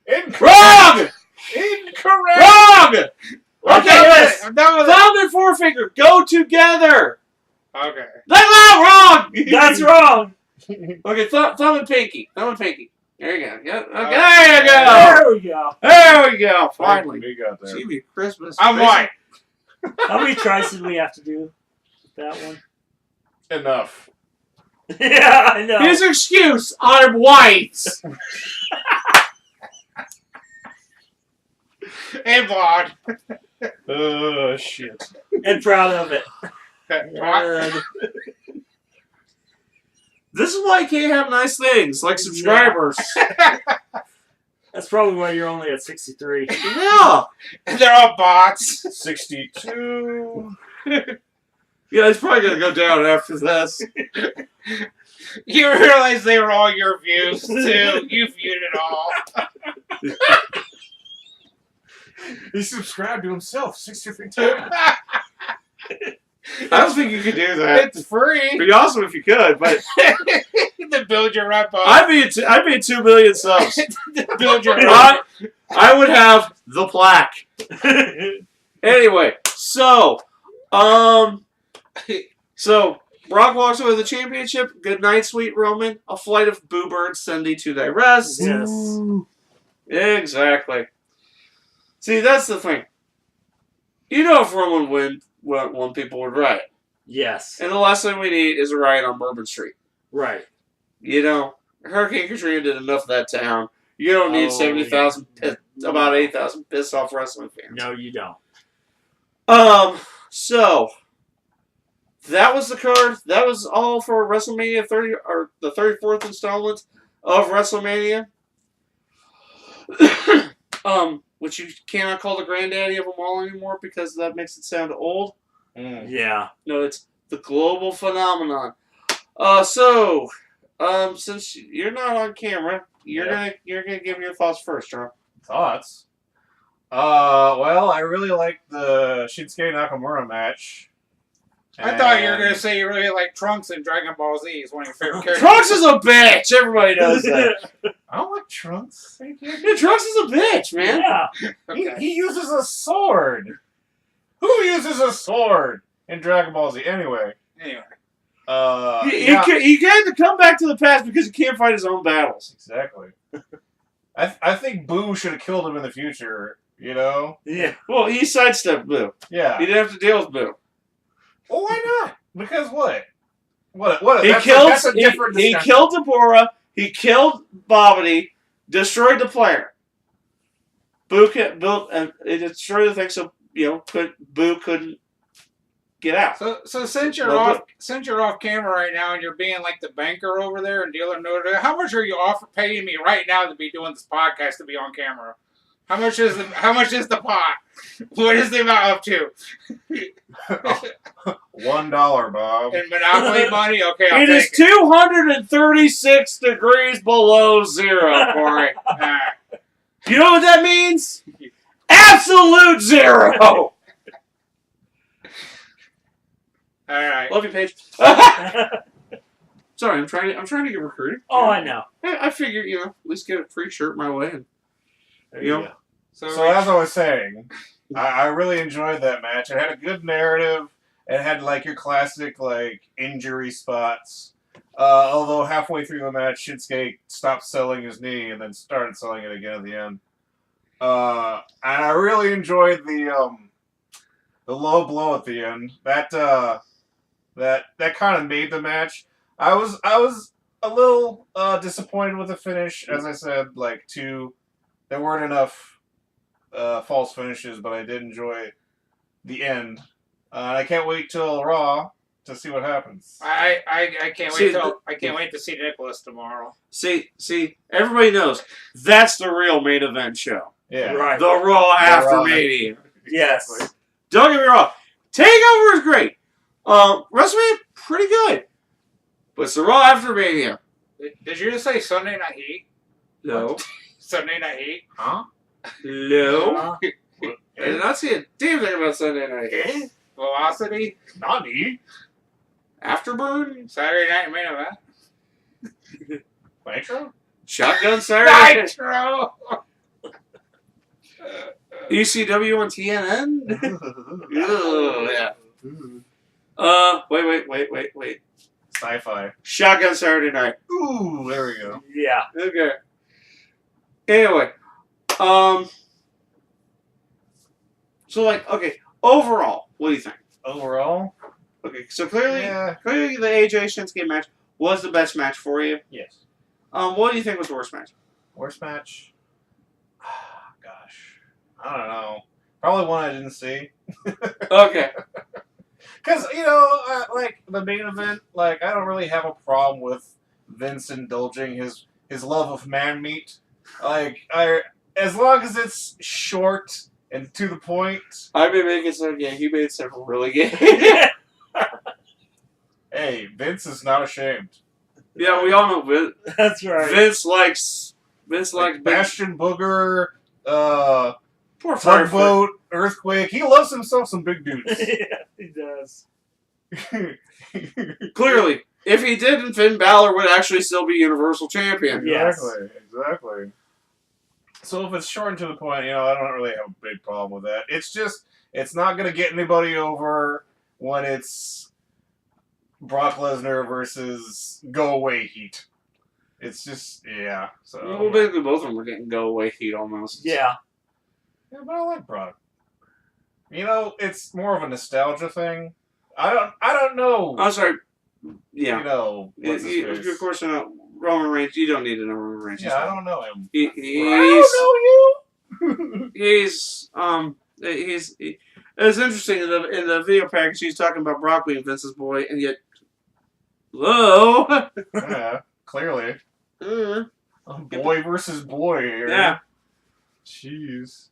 Incorrect! Wrong! Incorrect! Wrong! I'm Okay, done with yes. it. I'm done with it. Thumb and forefinger go together. Okay. That's not wrong. That's wrong. Okay, thumb and pinky. Thumb and pinky. There you go. Yeah. Okay, there you go. There we go. There we go. Finally. We got there. Gee, Christmas. I'm white. How many tries did we have to do with that one? Enough. Yeah, I know. His excuse, I'm white. And blonde. Oh, shit. And proud of it. This is why you can't have nice things like subscribers. That's probably why you're only at 63. Yeah. They're all bots. 62. Yeah, it's probably going to go down after this. You realize they were all your views, too. You viewed it all. He subscribed to himself 63 times. I don't think you could do that. It's free. It'd be awesome if you could, but To build your rep up. I'd be at 2 million subs. To build your rep. I would have the plaque. Anyway, so Brock walks away with the championship. Good night, sweet Roman. A flight of boo birds send thee to thy rest. Yes. Exactly. See, that's the thing. You know, if Roman won, people would riot. Yes. And the last thing we need is a riot on Bourbon Street. Right. You know, Hurricane Katrina did enough of that town. You don't need Oh, 70,000, yeah. about 8,000 pissed off wrestling fans. No, you don't. So that was the card. That was all for WrestleMania 30, or the 34th installment of WrestleMania. Which you cannot call the granddaddy of them all anymore because that makes it sound old. Yeah. No, it's the global phenomenon. Since you're not on camera, you're gonna give your thoughts first, John. Thoughts? Well, I really liked the Shinsuke Nakamura match. I thought you were going to say you really like Trunks in Dragon Ball Z. He's one of your favorite characters. Trunks is a bitch. Everybody knows that. I don't like Trunks. Yeah, Trunks is a bitch, man. Yeah. Okay. He uses a sword. Who uses a sword in Dragon Ball Z? Anyway. Anyway. He had to come back to the past because he can't fight his own battles. Exactly. I think Boo should have killed him in the future, you know? Yeah. Well, he sidestepped Boo. Yeah. He didn't have to deal with Boo. Well, why not? Because what? What? He That's a different he discussion. killed Deborah. He killed Bobbity. Destroyed the player. Boo built and it destroyed the thing, so Boo couldn't get out. So since you're No, off camera right now and you're being like the banker over there and dealer note, how much are you paying me right now to be doing this podcast to be on camera? How much is the pot? What is the amount up to? $1, Bob. And Monopoly money? Okay, I'll It is take it. 236 degrees below zero, Corey. Alright. You know what that means? Absolute zero. Alright. Love you, Paige. Sorry, I'm trying to get recruited. Oh, I know. I figure at least get a free shirt my way. And, There you know, So as I was saying, I really enjoyed that match. It had a good narrative. It had like your classic like injury spots. Although halfway through the match, Shinsuke stopped selling his knee and then started selling it again at the end. And I really enjoyed the low blow at the end. That kind of made the match. I was a little disappointed with the finish. As I said, there weren't enough false finishes, but I did enjoy the end. I can't wait till Raw to see what happens. I can't wait to see Nicholas tomorrow. See, everybody knows that's the real main event show. Yeah. Right. The Raw after Raw. Mania. Yes. Don't get me wrong. TakeOver is great. WrestleMania, pretty good. But it's the Raw after Mania. Did you just say Sunday Night Heat? No. Sunday Night Heat? Huh? No. I did not see a damn thing about Sunday night. Velocity? Nani? Afterburn? Saturday Night Main Event? Nitro? Shotgun Saturday? Nitro! ECW on TNN? Ugh, yeah. Wait. Sci-fi. Shotgun Saturday night. Ooh, there we go. Yeah. Okay. Anyway, so overall, what do you think? Overall? Okay, so clearly Yeah. the AJ Shinsuke match was the best match for you. Yes. What do you think was the worst match? Worst match? Gosh. I don't know. Probably one I didn't see. Okay. Because, the main event, I don't really have a problem with Vince indulging his love of man meat. As long as it's short and to the point. I've been making some. Yeah, he made several really good. Hey, Vince is not ashamed. Yeah, we all know Vince. That's right. Vince likes big- Bastion Booger, Poor Firefly. Tugboat, Earthquake. He loves himself some big dudes. Yeah, he does. Clearly, if he didn't, Finn Balor would actually still be Universal Champion. Yes. Exactly. So if it's short and to the point, I don't really have a big problem with that. It's just, it's not going to get anybody over when it's Brock Lesnar versus Go Away Heat. It's just, yeah. So Well, basically, both of them are getting go away heat almost. Yeah. Yeah, but I like Brock. It's more of a nostalgia thing. I don't know. I'm sorry. Yeah. What's his face? Of course, Roman Reigns. You don't need to know Roman Reigns. Yeah, I don't know him. He's I don't know you. he's it's interesting in the video package he's talking about Brock being Vince's boy, and yet hello. Yeah, clearly. Uh, Boy versus boy here. yeah. Jeez.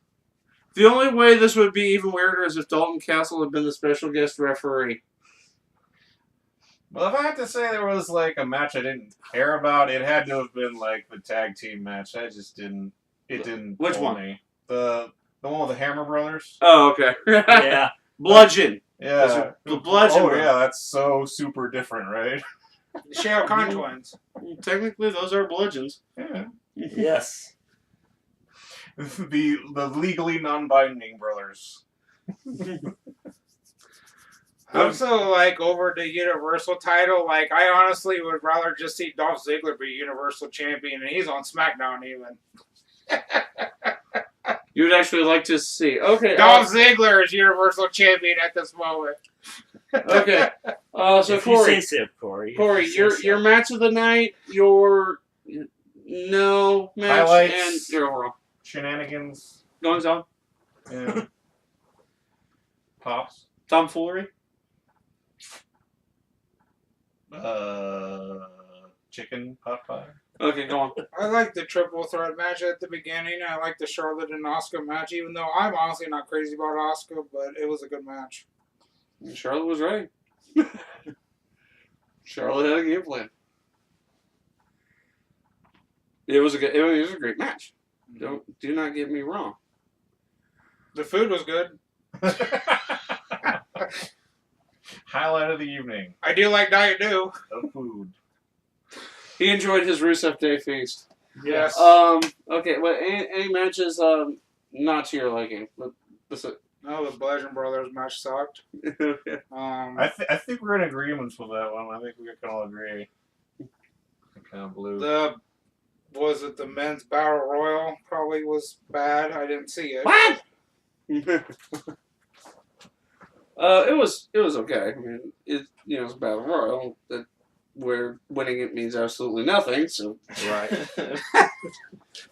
The only way this would be even weirder is if Dalton Castle had been the special guest referee. Well, if I had to say there was a match I didn't care about, it had to have been the tag team match. I just didn't. It didn't. Which pull one? Me. The one with the Hammer Brothers. Oh, okay. Yeah. Bludgeon. Yeah. The Bludgeon. Oh yeah, that's so super different, right? The Shao Kahn twins. Technically, those are bludgeons. Yeah. Yes. The legally non-binding brothers. I'm so over the Universal title. I honestly would rather just see Dolph Ziggler be Universal Champion, and he's on SmackDown even. You would actually like to see. Okay. Dolph Ziggler is Universal Champion at this moment. Okay. So if you Corey, say so, Corey. Corey, if you say your so. match of the night, your no match, Highlights. and your overall Shenanigans. goings on, Yeah. Pops. tomfoolery. Chicken pot pie. Okay, go on. I like the triple threat match at the beginning. I like the Charlotte and Asuka match, even though I'm honestly not crazy about Asuka, but it was a good match. Charlotte was ready. Charlotte had a game plan. It was a great match. Do not get me wrong. The food was good. Highlight of the evening. I do like Diet Dew. The food. He enjoyed his Rusev Day feast. Yes. Okay. Well, any matches not to your liking? No, the Bludgeon Brothers match sucked. I think we're in agreement with that one. I think we can all agree. Kind of blue. The men's battle royal probably was bad. I didn't see it. What? It was okay. I mean, it's a battle royal where winning it means absolutely nothing. So Right.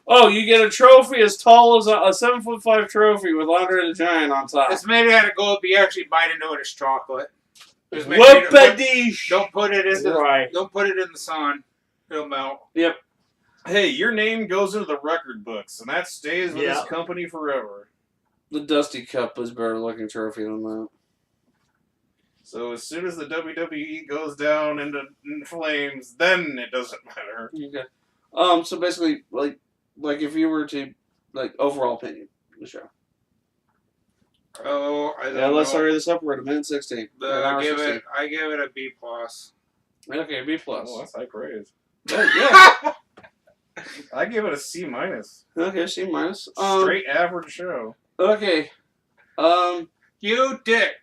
oh, you get a trophy as tall as a 7'5" trophy with Andre the Giant on top. It's maybe had to go if you actually bite into it as chocolate. Just make Whoop-a-deesh. Don't put it in the Right. Don't put it in the sun. It'll melt. Yep. Hey, your name goes into the record books, and that stays with Yeah. this company forever. The Dusty Cup is better looking trophy than that. So as soon as the WWE goes down in flames, then it doesn't matter. Okay. So basically, like if you were to, overall opinion of the show. Oh, I don't Yeah, let's know. hurry this up. We're at a minute 16. I give it a B plus. Okay, B plus. Oh, that's high praise. Oh, yeah. I give it a C minus. Okay, C minus. Straight average show. Okay. You dick.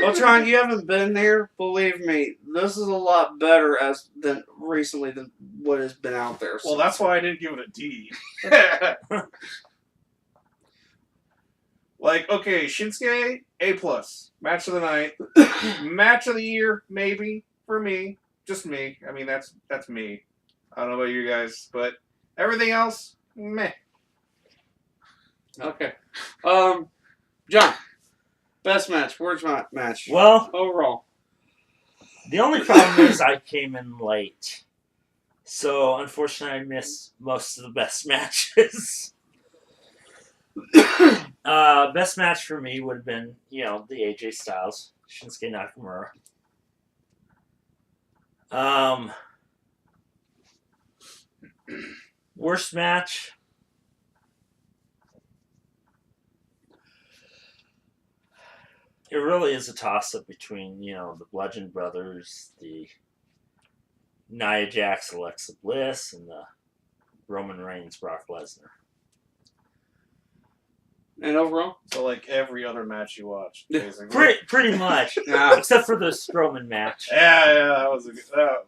Ultron, you haven't been there. Believe me, this is a lot better than recently than what has been out there. Well, that's why I didn't give it a D. Okay, Shinsuke, A plus. Match of the night. Match of the year, maybe, for me. Just me. I mean, that's me. I don't know about you guys, but everything else, meh. Okay. John, best match. Worst match. Well, Overall. the only problem is I came in late. So, unfortunately, I missed most of the best matches. Best match for me would have been, the AJ Styles, Shinsuke Nakamura. Worst match. It really is a toss-up between, the Bludgeon Brothers, the Nia Jax, Alexa Bliss, and the Roman Reigns, Brock Lesnar. And overall? So, every other match you watch, basically. Pretty much. Yeah. Except for the Strowman match. Yeah, that was a good.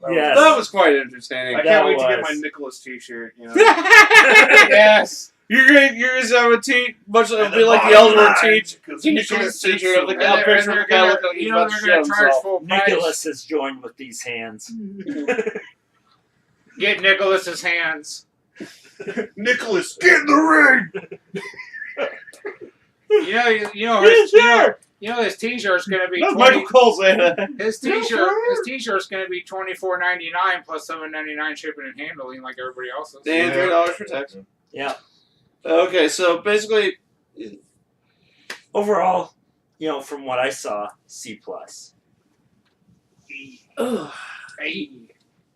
Yes. That was quite entertaining. I can't wait to get was. my Nicholas T-shirt. Yes. You're gonna have a t much And it'll be the like the bottom Elder line, t-shirt 'cause t-shirt Nicholas t-shirt of the and guy picture of the guy looking like he's about to shit they're gonna charge himself. full price. Nicholas has joined with these hands. Get Nicholas's hands. Nicholas, get in the ring. His T-shirt's gonna be That's Michael Cole saying that. His T-shirt's gonna be $24.99 plus $7.99 shipping and handling, like everybody else's. And $3 for tax. Yeah. Okay, so basically, Overall, from what I saw, C+. Hey.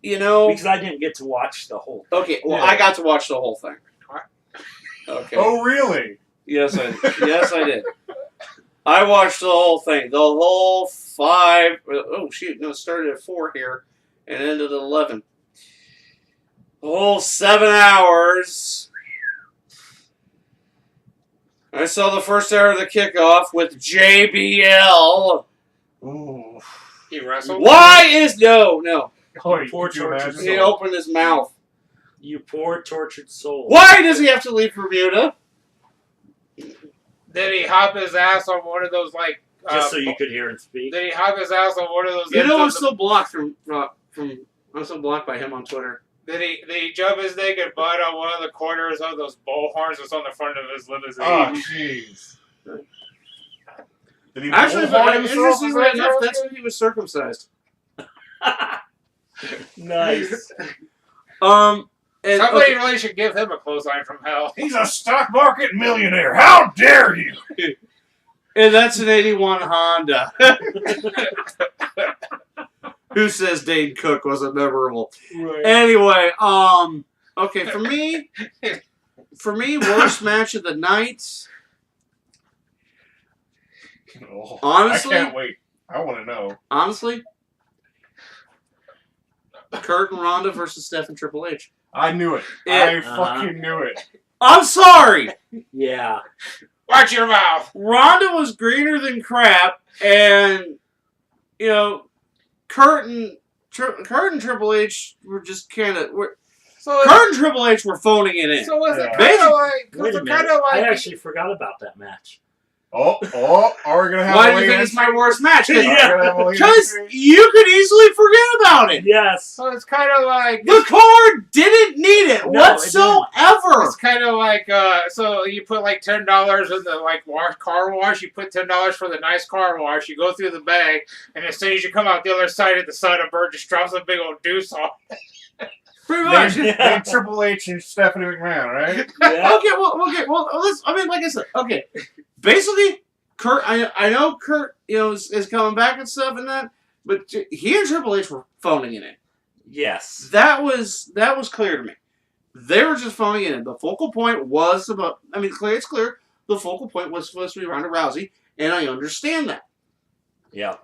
Because I didn't get to watch the whole thing. Okay, well, I got to watch the whole thing. Okay. Oh, really? Yes, I did. I watched the whole thing. The whole 5... Oh, shoot. No, it started at 4 here and ended at 11. The whole 7 hours. I saw the first hour of the kickoff with JBL. Ooh. He wrestled. Why is... No. Poor could you tortured imagine? He soul. opened his mouth. You poor tortured soul. Why does he have to leave Bermuda? Did he hop his ass on one of those Just so you could hear him speak. Did he hug his ass on one of those? You know, I'm ends of still blocked I'm still blocked by him on Twitter. Did he jump his naked butt on one of the corners of those bull horns that's on the front of his limousine? Oh, jeez. Did he Actually, bullhorn but himself? interestingly Is that enough, what that's when he was circumcised. Nice. And, Somebody really should give him a clothesline from hell. He's a stock market millionaire. How dare you? and that's an 81 Honda. Who says Dane Cook wasn't memorable? Right. Anyway, okay, for me, worst match of the night. Oh, Honestly? I can't wait. I want to know. Honestly, Kurt and Ronda versus Steph and Triple H. I knew it. I fucking knew it. I'm sorry. Yeah. Watch your mouth. Ronda was greener than crap, and you know, Kurt and Triple H were just kind of. So Kurt and Triple H were phoning it in. So was it Yeah. kind of like? Wait Was a it minute. kind of like? I actually forgot about that match. Are we going to have Why a do you late think it's my entry? worst match? Yeah. Are we gonna have a late Because entry? you could easily forget about it. Yes. So it's kind of like. The card didn't need it No, it whatsoever. It's kind of like so you put like $10 in the like car wash. You put $10 for the nice car wash. You go through the bag, and as soon as you come out the other side of the sun, a bird just drops a big old deuce on. Pretty much. Then Triple H and Stephanie McMahon, right? Yeah. Okay, well, let's. I mean, like I said, okay. Basically, Kurt. I know Kurt, is coming back and stuff and that, but he and Triple H were phoning it in. Yes. That was clear to me. They were just phoning it in. The focal point was about. I mean, it's clear. The focal point was supposed to be Ronda Rousey, and I understand that. Yeah.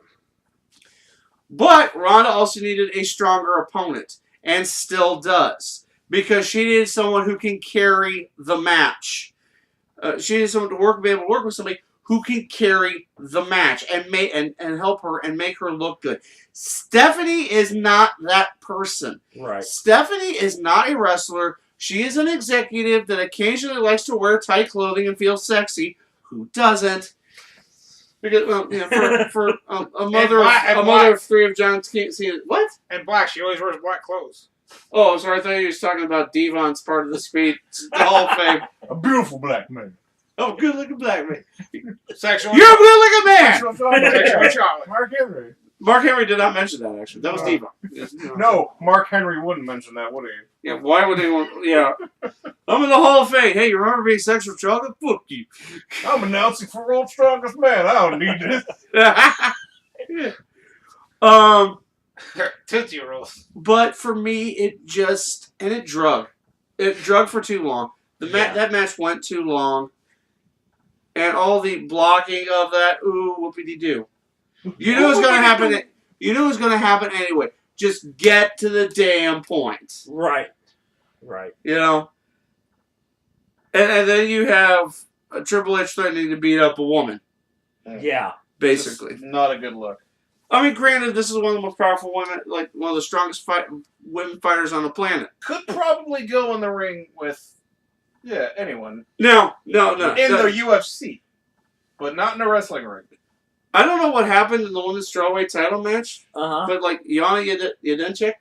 But Ronda also needed a stronger opponent, and still does, because she needed someone who can carry the match. She needed someone to be able to work with somebody who can carry the match and help her and make her look good. Stephanie is not that person. Right. Stephanie is not a wrestler. She is an executive that occasionally likes to wear tight clothing and feel sexy. Who doesn't? Because for a mother of three of John's can't see it. What? And black. She always wears black clothes. Oh, sorry. I thought you was talking about Devon's part of the Speed Hall of Fame. A beautiful black man. Oh, good looking black man. Sexual. You're a good looking man. Sexual chocolate. Mark Henry. Mark Henry did not mention that, actually. That was Devon. Yes, No, Mark Henry wouldn't mention that, would he? Yeah, why would anyone? Yeah. I'm in the Hall of Fame. Hey, you remember being sexual chocolate? Fuck you. I'm announcing for World's Strongest Man. I don't need this. Yeah. Tootsie Rolls. But for me, it drug. It drug for too long. That match went too long. And all the blocking of that, ooh, whoopity-doo. You knew it was going to happen. You knew it was going to happen anyway. Just get to the damn point. Right. Right. And then you have a Triple H threatening to beat up a woman. Yeah. Basically. Just not a good look. I mean, granted, this is one of the most powerful women, like one of the strongest women fighters on the planet. Could probably go in the ring with, anyone. No. In the UFC. But not in a wrestling ring. I don't know what happened in the women's strawweight title match, Uh-huh. but like Yana Yadinchik,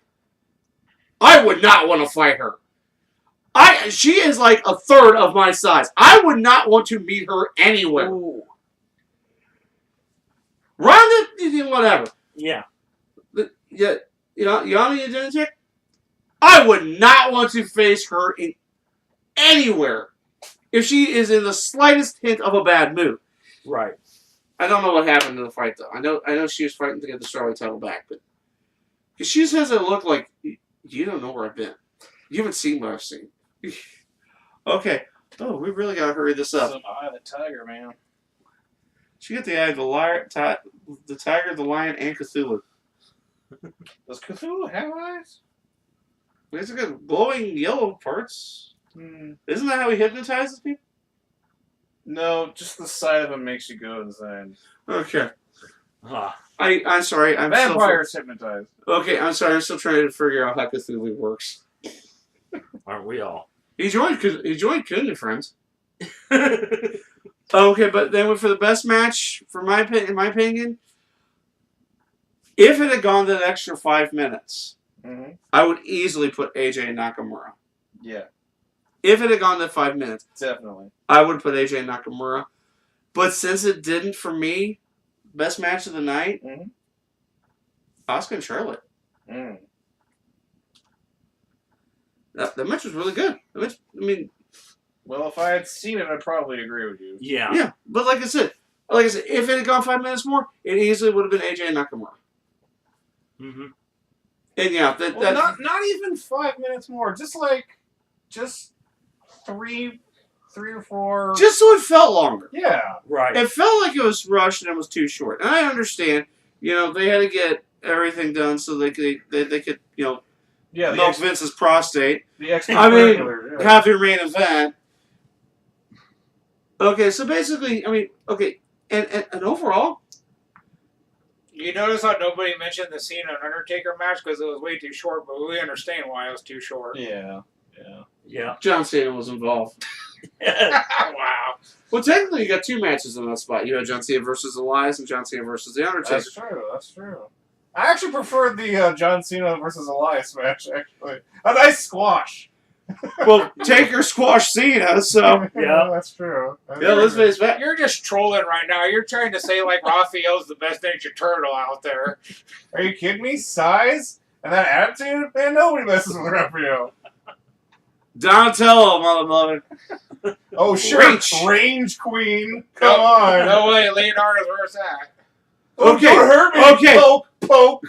I would not want to fight her. She is like a third of my size. I would not want to meet her anywhere. Ooh. Ronda, whatever. Yeah. Yana Yadinchik, I would not want to face her in anywhere if she is in the slightest hint of a bad mood. Right. I don't know what happened in the fight though. I know she was fighting to get the strawweight title back, but she just has a look like you don't know where I've been. You haven't seen what I've seen. Okay. Oh, we really gotta hurry this up. Some Eye of the Tiger, man. She got the eye of the tiger, the lion, and Cthulhu. Does Cthulhu have eyes? It's got glowing yellow parts. Isn't that how he hypnotizes people? No, just the sight of him makes you go insane. Okay. Huh. I'm sorry. Vampires hypnotized. Okay, I'm sorry. I'm still trying to figure out how Cthulhu works. Aren't we all? He joined Coon and Friends. Okay, but then for the best match, in my opinion, if it had gone the extra 5 minutes, Mm-hmm. I would easily put AJ Nakamura. Yeah, If it had gone the 5 minutes, definitely. I would put AJ Nakamura. But since it didn't for me, best match of the night, Mm-hmm. Asuka and Charlotte. Mm. That match was really good. Well, if I had seen it, I'd probably agree with you. Yeah. Yeah. But like I said, if it had gone 5 minutes more, it easily would have been AJ Nakamura. Mm-hmm. And yeah, Well, not even 5 minutes more. Just three or four. just so it felt longer. Yeah. Right. It felt like it was rushed and it was too short. And I understand, they had to get everything done so they could, Yeah. milk Vince's prostate, The extracurricular. Yeah. have your main event. Okay, so basically, and overall, You notice how nobody mentioned the Cena and Undertaker match because it was way too short, but we understand why it was too short. Yeah. Yeah. Yeah. John Cena was involved. Wow. Well, technically, you got 2 matches in that spot. You had John Cena versus Elias and John Cena versus The Undertaker. That's true. That's true. I actually preferred the John Cena versus Elias match. Actually, a nice squash. Well, Taker squashed Cena, so Yeah. That's true. let's face it. You're just trolling right now. You're trying to say like Raphael's the best Ninja Turtle out there. Are you kidding me? Size and that attitude, man. Nobody messes with Raphael. Donatello, mother. Oh, sure. Reach. Range queen. Come on. No way, Leonardo's where's that? Oh, Okay, don't hurt me. okay. Poke.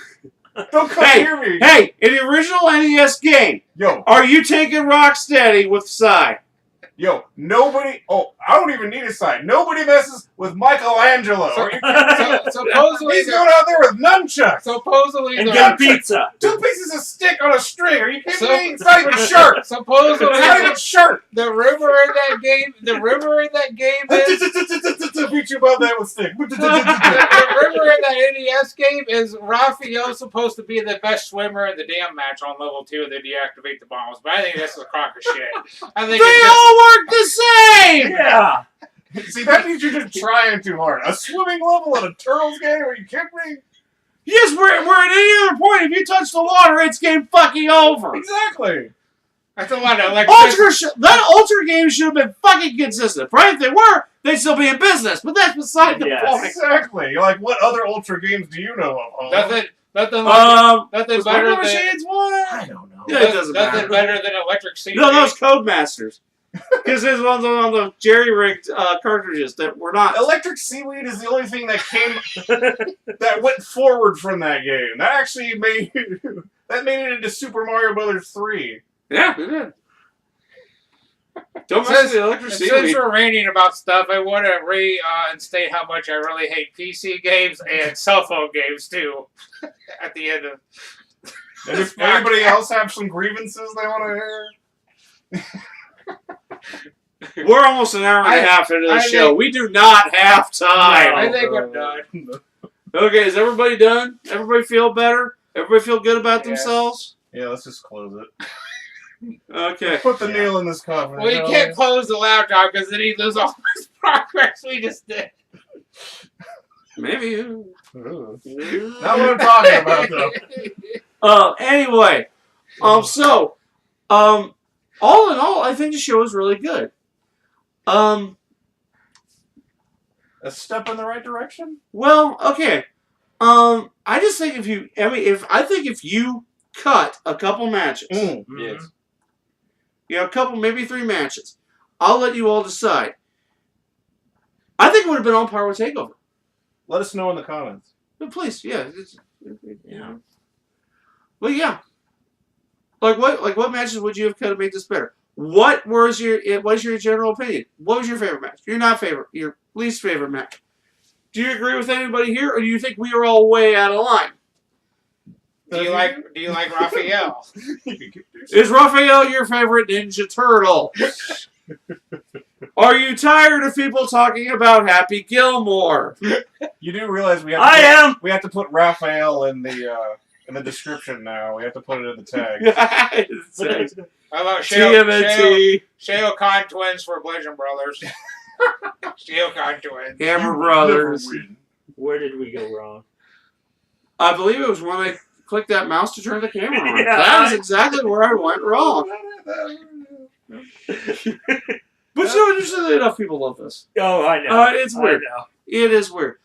Don't come near me. Hey, in the original NES game, Yo, are you taking Rocksteady with Psy? nobody. Oh, I don't even need a sign. Nobody messes with Michelangelo. Are you kidding me? Supposedly, He's going out there with nunchucks. supposedly, And the- get pizza. 2 pieces of stick on a string. Are you kidding So- me? It's not even shirt. supposedly It's not even shirt. the river in that game. The river in that game is. Beat you above that with stick. The river in that NES game is Raphael supposed to be the best swimmer in the damn match on level 2 and they deactivate the bombs. But I think that's a crock of shit. I think They it's just, all work the same! Yeah. See, that means you're just trying too hard. A swimming level at a Turtles game? Are you kidding me? Yes, we're at any other point. If you touch the water, it's game fucking over. Exactly. that's a lot of electricity. That Ultra game should have been fucking consistent. Probably if they were, they'd still be in business. But that's beside the Yes. point. Exactly. You're like, what other Ultra games do you know of? Holmes? Nothing Was better Micro than Machines one? I don't know. Yeah, it doesn't nothing matter. better than Electric Sea. No, those Codemasters. Because there's ones on the jerry-rigged cartridges that were not. Electric Seaweed is the only thing that that went forward from that game. That actually made it into Super Mario Brothers 3. Yeah, it did. Don't mess with the electric Since seaweed. we're ranting about stuff, I want to reinstate how much I really hate PC games and cell phone games too. At the end of Does anybody else have some grievances they want to hear? We're almost an hour and a half into the show. think- We do not have time. I think I'm done. Okay, is everybody done? Everybody feel better? Everybody feel good about Yes. themselves? Yeah, let's just close it. Okay. Put the nail in this coffin. Well, you can't close the laptop because then he loses all his progress we just did. Maybe. Ooh. Not what I'm talking about, though. Anyway, all in all, I think the show is really good. A step in the right direction? Well, okay. I just think if you cut a couple matches, Yes. a couple, maybe 3 matches, I'll let you all decide. I think it would have been on par with TakeOver. Let us know in the comments. But please, yeah. Well, yeah. Like what matches would you have cut to make this better? What was your general opinion? What was your favorite match? Your least favorite match? Do you agree with anybody here, or do you think we are all way out of line? Do you like Raphael? Is Raphael your favorite Ninja Turtle? Are you tired of people talking about Happy Gilmore? You do realize we have to put Raphael in the description now. We have to put it in the tag. How about TMNT. Shao Kahn twins for Bludgeon Brothers? Shield twins. Hammer You Brothers. never win. Where did we go wrong? I believe it was when I clicked that mouse to turn the camera on. Yeah. That is exactly where I went wrong. But you know, interestingly enough, people love this. Oh, I know. It's weird. I know. It is weird.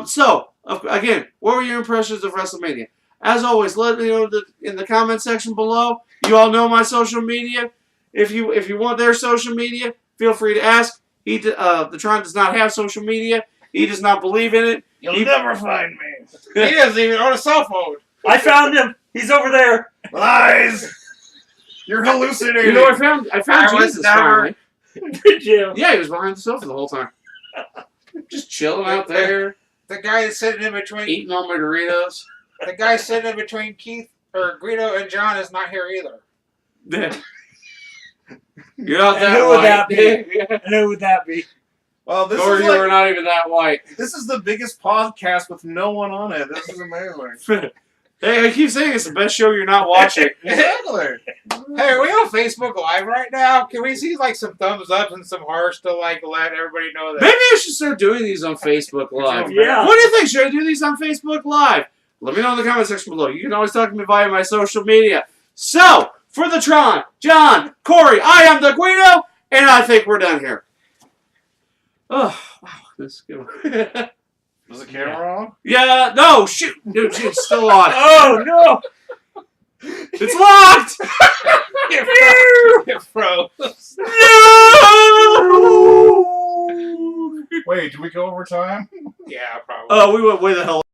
So, again, what were your impressions of WrestleMania? As always, let me know in the comment section below. You all know my social media. If you want their social media, feel free to ask. The Tron does not have social media. He does not believe in it. You'll never find me. He doesn't even own a cell phone. I found him. He's over there. Lies. You're hallucinating. You know, I found I was Jesus never- finally. Did you? Yeah, he was behind the sofa the whole time. Just chilling out there, The guy that's sitting in between eating all my Doritos. the guy sitting in between Keith or Guido and John is not here either. Yeah. You're not And that who would white. that be? And who would that be? Well, this Or is you were like, not even that white. this is the biggest podcast with no one on it. This is amazing. Hey, I keep saying it's the best show you're not watching. Exactly. Hey, are we on Facebook Live right now? Can we see like some thumbs up and some hearts to like let everybody know that? Maybe I should start doing these on Facebook Live. Yeah. What do you think? Should I do these on Facebook Live? Let me know in the comment section below. You can always talk to me via my social media. So, for the Tron, John, Corey, I am the Guido, and I think we're done here. Oh, wow. This is good. Was the camera on? Yeah, no, shoot. Dude, it's still on. Oh no! It's locked! It froze. No! Wait, did we go over time? Yeah, probably. Oh, we went way the hell